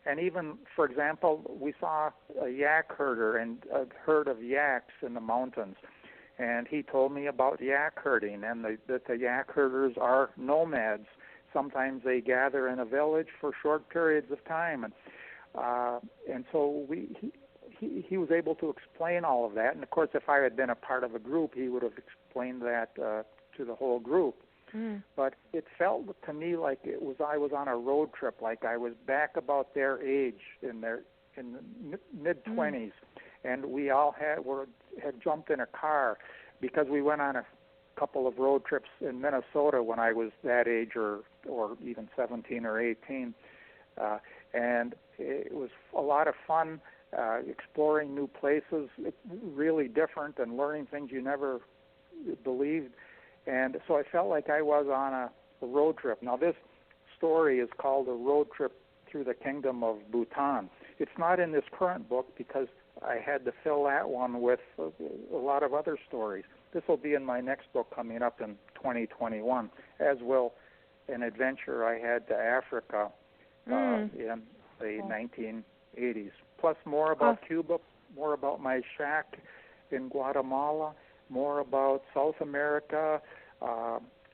And even, for example, we saw a yak herder and a herd of yaks in the mountains. And he told me about yak herding, and that the yak herders are nomads. Sometimes they gather in a village for short periods of time. And so he was able to explain all of that. And, of course, if I had been a part of a group, he would have explained that to the whole group. But it felt to me like I was on a road trip, like I was back about their age in the mid-20s, and we all had jumped in a car because we went on a couple of road trips in Minnesota when I was that age, or even 17 or 18, and it was a lot of fun exploring new places, really different, and learning things you never believed. And so I felt like I was on a road trip. Now, this story is called A Road Trip Through the Kingdom of Bhutan. It's not in this current book because I had to fill that one with a lot of other stories. This will be in my next book coming up in 2021, as will an adventure I had to Africa in the 1980s. Plus more about Cuba, more about my shack in Guatemala, more about South America,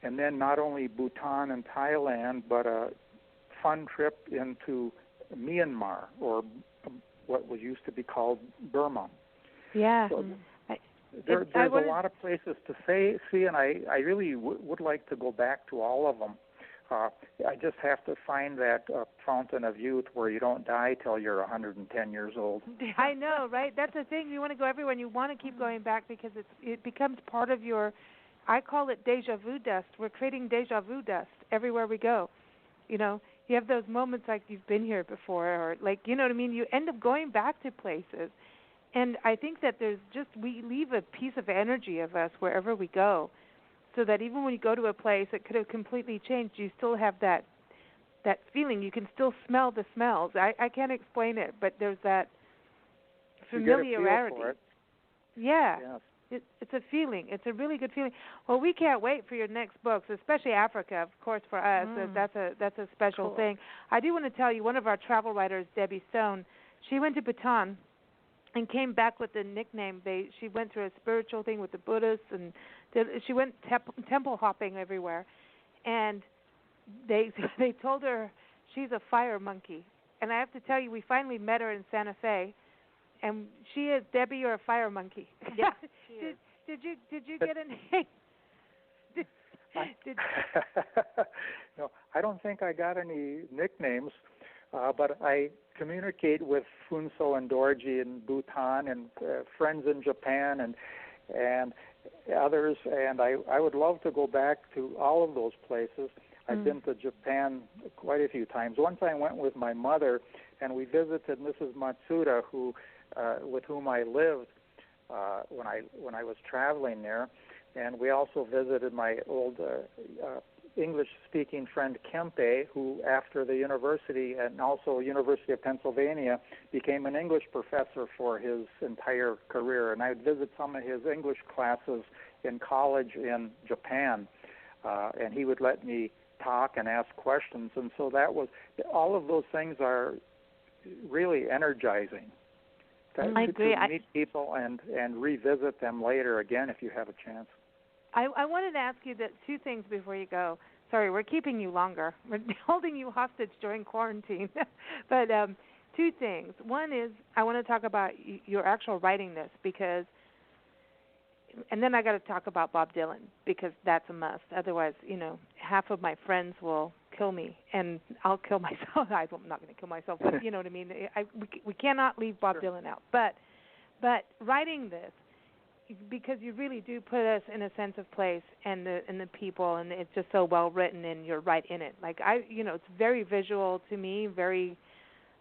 and then not only Bhutan and Thailand, but a fun trip into Myanmar, or what was used to be called Burma. Yeah. So there's a lot of places to see, and I really would like to go back to all of them. I just have to find that fountain of youth where you don't die till you're 110 years old. I know, right? That's the thing. You want to go everywhere, and you want to keep going back because it becomes part of your, I call it deja vu dust. We're creating deja vu dust everywhere we go. You know, you have those moments like you've been here before, or like, you know what I mean? You end up going back to places. And I think that we leave a piece of energy of us wherever we go, so that even when you go to a place that could have completely changed, you still have that feeling. You can still smell the smells. I can't explain it, but there's that familiarity. You get a feel for it. Yeah. Yes. It's a feeling. It's a really good feeling. Well, we can't wait for your next books, especially Africa, of course, for us. That's a special thing. I do want to tell you, one of our travel writers, Debbie Stone, she went to Bhutan and came back with the nickname. She went through a spiritual thing with the Buddhists, and she went temple hopping everywhere. And they told her she's a fire monkey. And I have to tell you, we finally met her in Santa Fe, and she is Debbie, you're a fire monkey. Yeah. Did you get a name? No, I don't think I got any nicknames, but I communicate with Funso and Dorji in Bhutan, and friends in Japan, and others, and I would love to go back to all of those places. I've been to Japan quite a few times. Once I went with my mother, and we visited Mrs. Matsuda, with whom I lived when I was traveling there, and we also visited my old English-speaking friend Kempe, who after the university and also University of Pennsylvania became an English professor for his entire career. And I would visit some of his English classes in college in Japan, and he would let me talk and ask questions. And so all of those things are really energizing. I agree. To meet people and revisit them later again if you have a chance. I wanted to ask you two things before you go. Sorry, we're keeping you longer. We're holding you hostage during quarantine. But two things. One is I want to talk about your actual writing this, and then I got to talk about Bob Dylan, because that's a must. Otherwise, half of my friends will kill me, and I'll kill myself. I'm not going to kill myself, but you know what I mean. We cannot leave Bob Dylan out. But writing this, because you really do put us in a sense of place and the people, and it's just so well written, and you're right in it. Like it's very visual to me.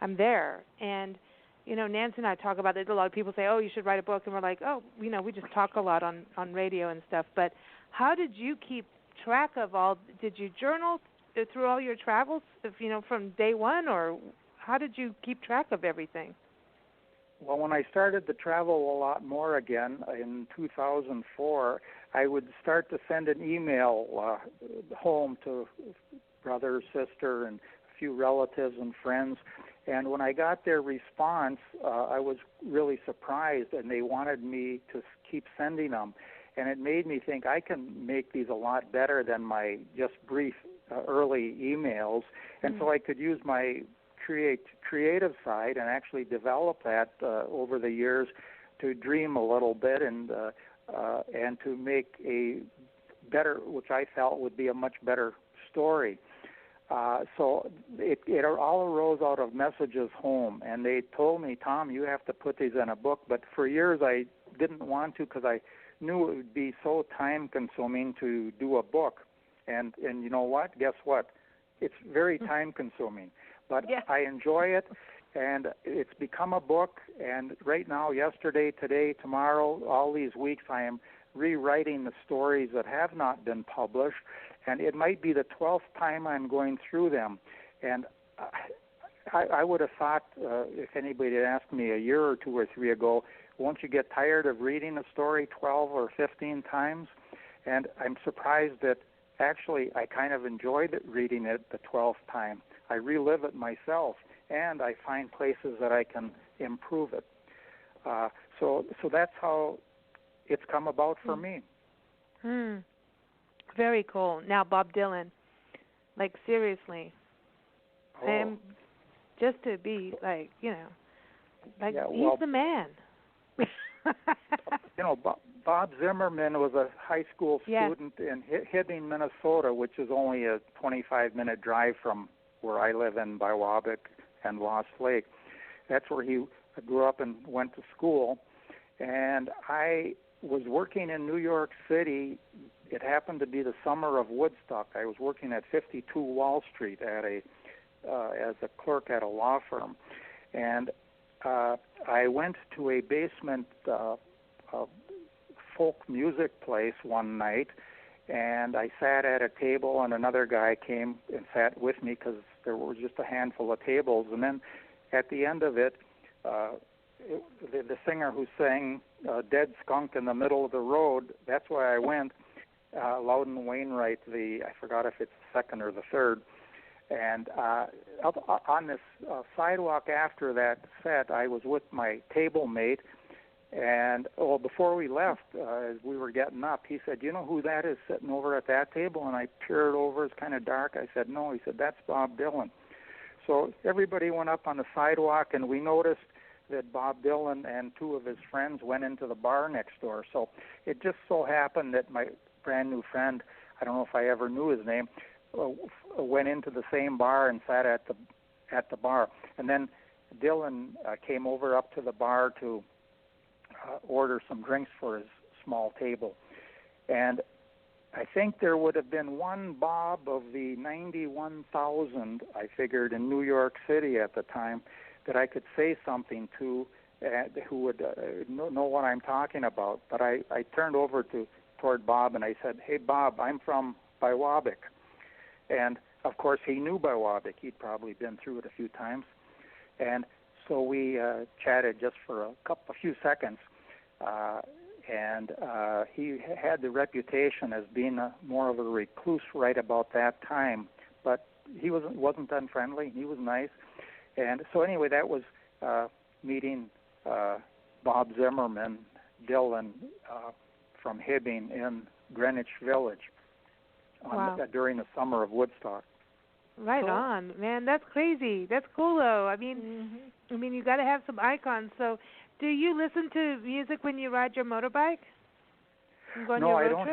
I'm there, and Nancy and I talk about it. A lot of people say, "Oh, you should write a book," and we're like, "Oh, we just talk a lot on radio and stuff." But how did you keep track of all? Did you journal through all your travels, from day one, or how did you keep track of everything? Well, when I started to travel a lot more again in 2004, I would start to send an email home to brother, sister, and a few relatives and friends. And when I got their response, I was really surprised, and they wanted me to keep sending them. And it made me think I can make these a lot better than my just brief early emails. And so I could use my creative side and actually develop that over the years to dream a little bit and to make a better, which I felt would be a much better story. So it all arose out of messages home, and they told me, "Tom, you have to put these in a book." But for years I didn't want to, because I knew it would be so time-consuming to do a book. And you know what? Guess what? It's very time-consuming. But yeah. I enjoy it, and it's become a book. And right now, yesterday, today, tomorrow, all these weeks, I am rewriting the stories that have not been published. And it might be the 12th time I'm going through them. And I would have thought, if anybody had asked me a year or two or three ago, won't you get tired of reading a story 12 or 15 times? And I'm surprised that actually, I kind of enjoyed reading it the 12th time. I relive it myself, and I find places that I can improve it. So that's how it's come about for me. Very cool. Now, Bob Dylan, like seriously, and just to be like, you know, like he's the man. You know, Bob Zimmerman was a high school student in Hibbing, Minnesota, which is only a 25-minute drive from where I live in Biwabic and Lost Lake. That's where he grew up and went to school. And I was working in New York City. It happened to be the summer of Woodstock. I was working at 52 Wall Street as a clerk at a law firm. And I went to a basement folk music place one night, and I sat at a table, and another guy came and sat with me because there were just a handful of tables. And then at the end of it, the singer who sang Dead Skunk in the Middle of the Road, that's why I went, Loudon Wainwright, I forgot if it's the second or the third. And up on this sidewalk after that set, I was with my table mate, and before we left, as we were getting up, he said, "You know who that is sitting over at that table?" And I peered over. It's kind of dark. I said, "No." He said, "That's Bob Dylan." So everybody went up on the sidewalk, and we noticed that Bob Dylan and two of his friends went into the bar next door. So it just so happened that my brand new friend, I don't know if I ever knew his name, went into the same bar and sat at the bar. And then Dylan came over up to the bar to order some drinks for his small table. And I think there would have been one Bob of the 91,000, I figured, in New York City at the time that I could say something to who would know what I'm talking about. But I turned over toward Bob and I said, "Hey, Bob, I'm from Biwabic." And, of course, he knew Biwabic. He'd probably been through it a few times. And so we chatted just for a few seconds. And he had the reputation as being more of a recluse right about that time. But he wasn't unfriendly. He was nice. And so anyway, that was meeting Bob Zimmerman, Dylan, from Hibbing in Greenwich Village. Wow. During the summer of Woodstock. Right cool. On, man. That's crazy. That's cool, though. I mean, you got to have some icons. So, do you listen to music when you ride your motorbike? No, I don't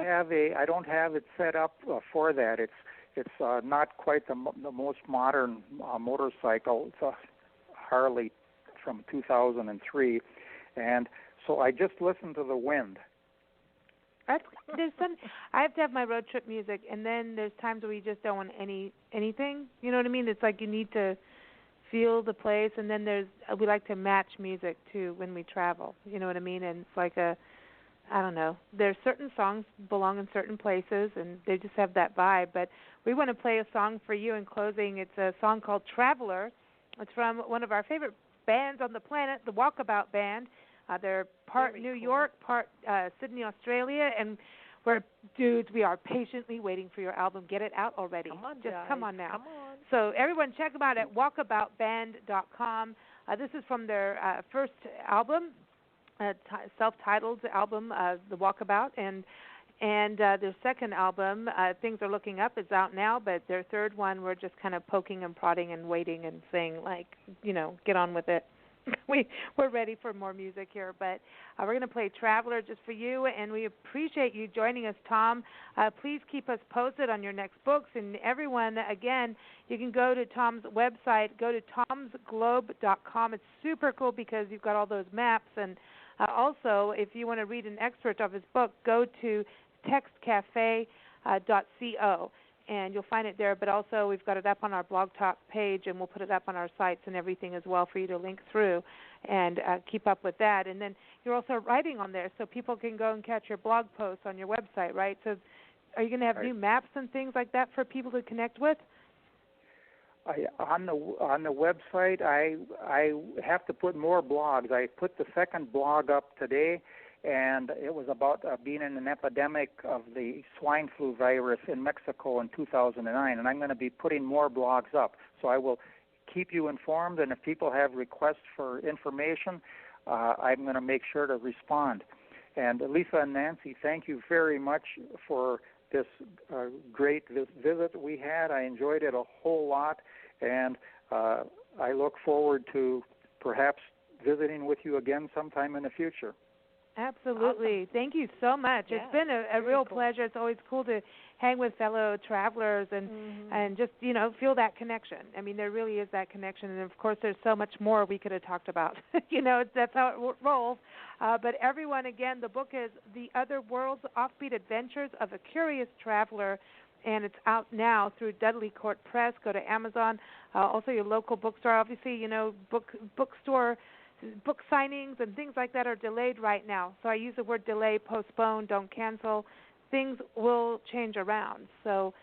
have it set up for that. It's not quite the most modern motorcycle. It's a Harley from 2003, and so I just listen to the wind. I have to have my road trip music, and then there's times where you just don't want anything. You know what I mean? It's like you need to feel the place, and then we like to match music too when we travel. You know what I mean? And it's like I don't know. There's certain songs belong in certain places, and they just have that vibe. But we want to play a song for you in closing. It's a song called "Traveler." It's from one of our favorite bands on the planet, the Walkabout Band. They're part New York, part Sydney, Australia, and we are patiently waiting for your album. Get it out already. Come on, just guys. come on now. Come on. So everyone check them out at walkaboutband.com. This is from their first album, self-titled album, The Walkabout, and their second album, Things Are Looking Up, is out now, but their third one, we're just kind of poking and prodding and waiting and saying, like, get on with it. We're ready for more music here, but we're going to play Traveler just for you, and we appreciate you joining us, Tom. Please keep us posted on your next books, and everyone, again, you can go to Tom's website, go to tomsglobe.com. It's super cool because you've got all those maps, and also, if you want to read an excerpt of his book, go to textcafe.co. And you'll find it there, but also we've got it up on our Blog Talk page, and we'll put it up on our sites and everything as well for you to link through and keep up with that. And then you're also writing on there, so people can go and catch your blog posts on your website, right? So are you going to have new maps and things like that for people to connect with? On the website, I have to put more blogs. I put the second blog up today, and it was about being in an epidemic of the swine flu virus in Mexico in 2009, and I'm going to be putting more blogs up. So I will keep you informed, and if people have requests for information, I'm going to make sure to respond. And Lisa and Nancy, thank you very much for this great visit we had. I enjoyed it a whole lot, and I look forward to perhaps visiting with you again sometime in the future. Absolutely. Awesome. Thank you so much. Yeah, it's been a real pleasure. It's always cool to hang with fellow travelers and just, feel that connection. I mean, there really is that connection. And, of course, there's so much more we could have talked about. That's how it rolls. But everyone, again, the book is The Other Worlds, Offbeat Adventures of a Curious Traveler, and it's out now through Dudley Court Press. Go to Amazon. Also your local bookstore. Obviously, bookstore book signings and things like that are delayed right now. So I use the word delay, postpone, don't cancel. Things will change around. So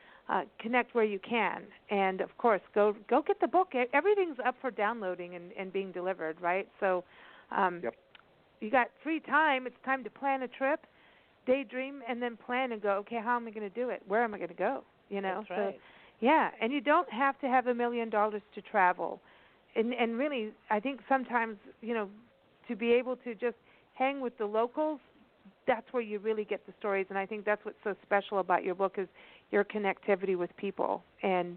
connect where you can. And, of course, go get the book. Everything's up for downloading and being delivered, right? So you got free time. It's time to plan a trip, daydream, and then plan and go, okay, how am I going to do it? Where am I going to go? That's right. So, yeah, and you don't have to have $1 million to travel. And really, I think sometimes, to be able to just hang with the locals, that's where you really get the stories. And I think that's what's so special about your book is your connectivity with people and,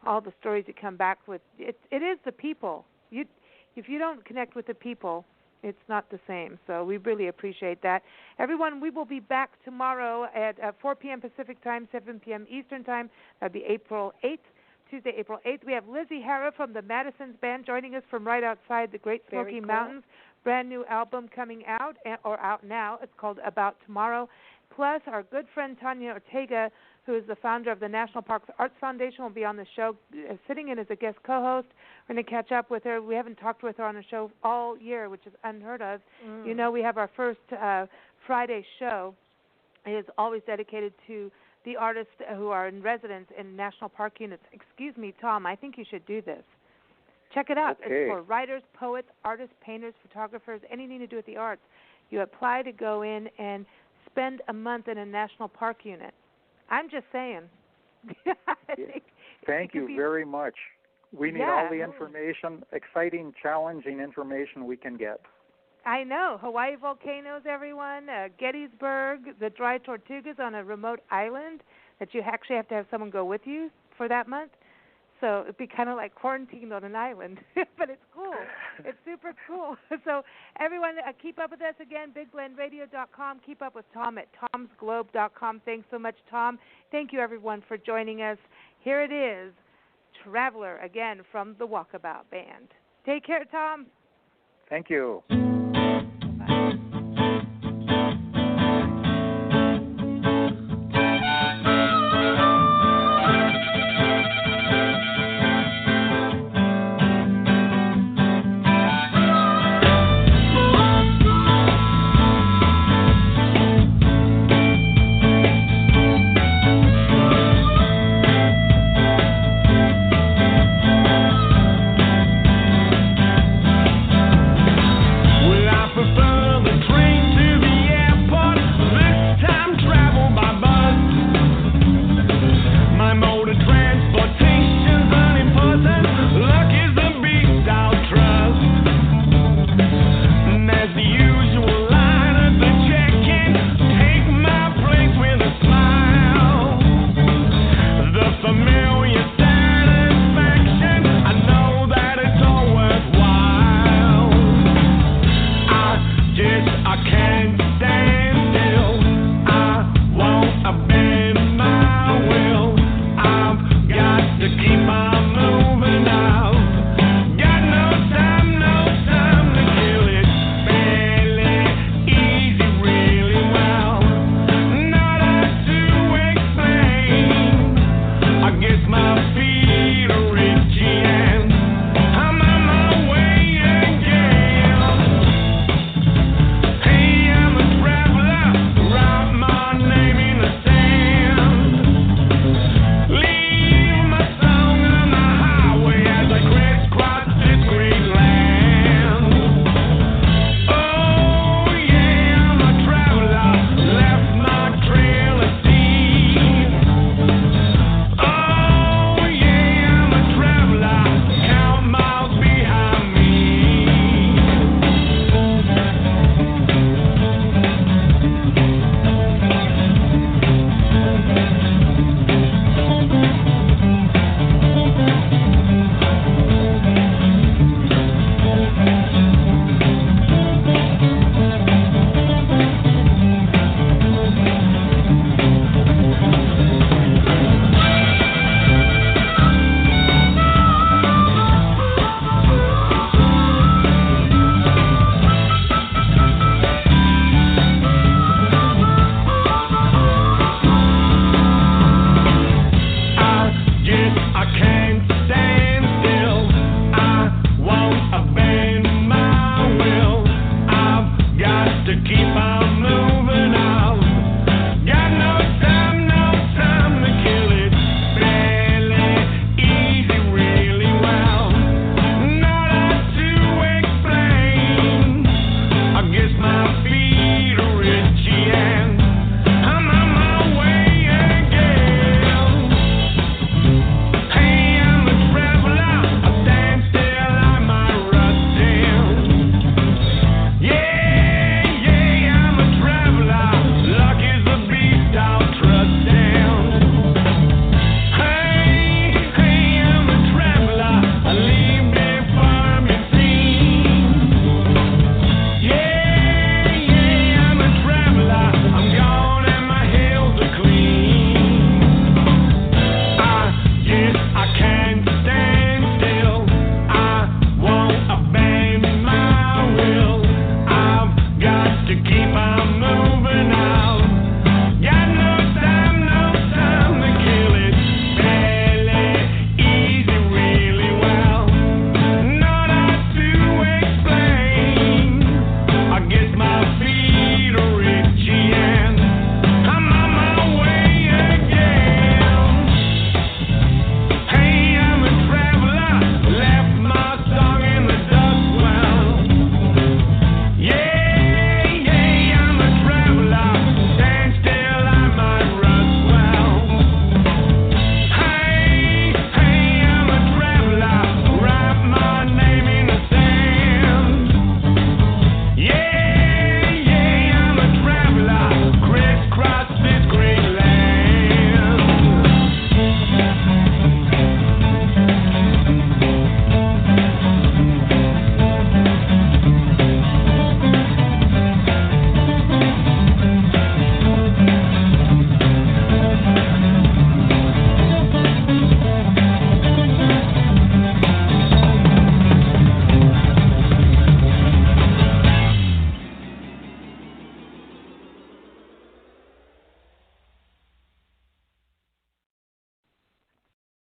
all the stories you come back with. It is the people. If you don't connect with the people, it's not the same. So we really appreciate that. Everyone, we will be back tomorrow at 4 p.m. Pacific Time, 7 p.m. Eastern Time. That will be April 8th. Tuesday, April 8th. We have Lizzie Hara from the Mattson Band joining us from right outside the Great Smoky Mountains. Brand new album coming out, or out now. It's called About Tomorrow. Plus, our good friend Tanya Ortega, who is the founder of the National Parks Arts Foundation, will be on the show, sitting in as a guest co-host. We're going to catch up with her. We haven't talked with her on the show all year, which is unheard of. We have our first Friday show. It is always dedicated to the artists who are in residence in national park units. Excuse me, Tom, I think you should do this. Check it out. Okay. It's for writers, poets, artists, painters, photographers, anything to do with the arts. You apply to go in and spend a month in a national park unit. I'm just saying. Thank you very much. We need all the information, exciting, challenging information we can get. I know. Hawaii volcanoes, everyone. Gettysburg, the dry tortugas on a remote island that you actually have to have someone go with you for that month. So it'd be kind of like quarantined on an island. But it's cool. It's super cool. So everyone, keep up with us again, BigBlendRadio.com. Keep up with Tom at Tom'sGlobe.com. Thanks so much, Tom. Thank you, everyone, for joining us. Here it is, Traveler, again, from the Walkabout Band. Take care, Tom. Thank you.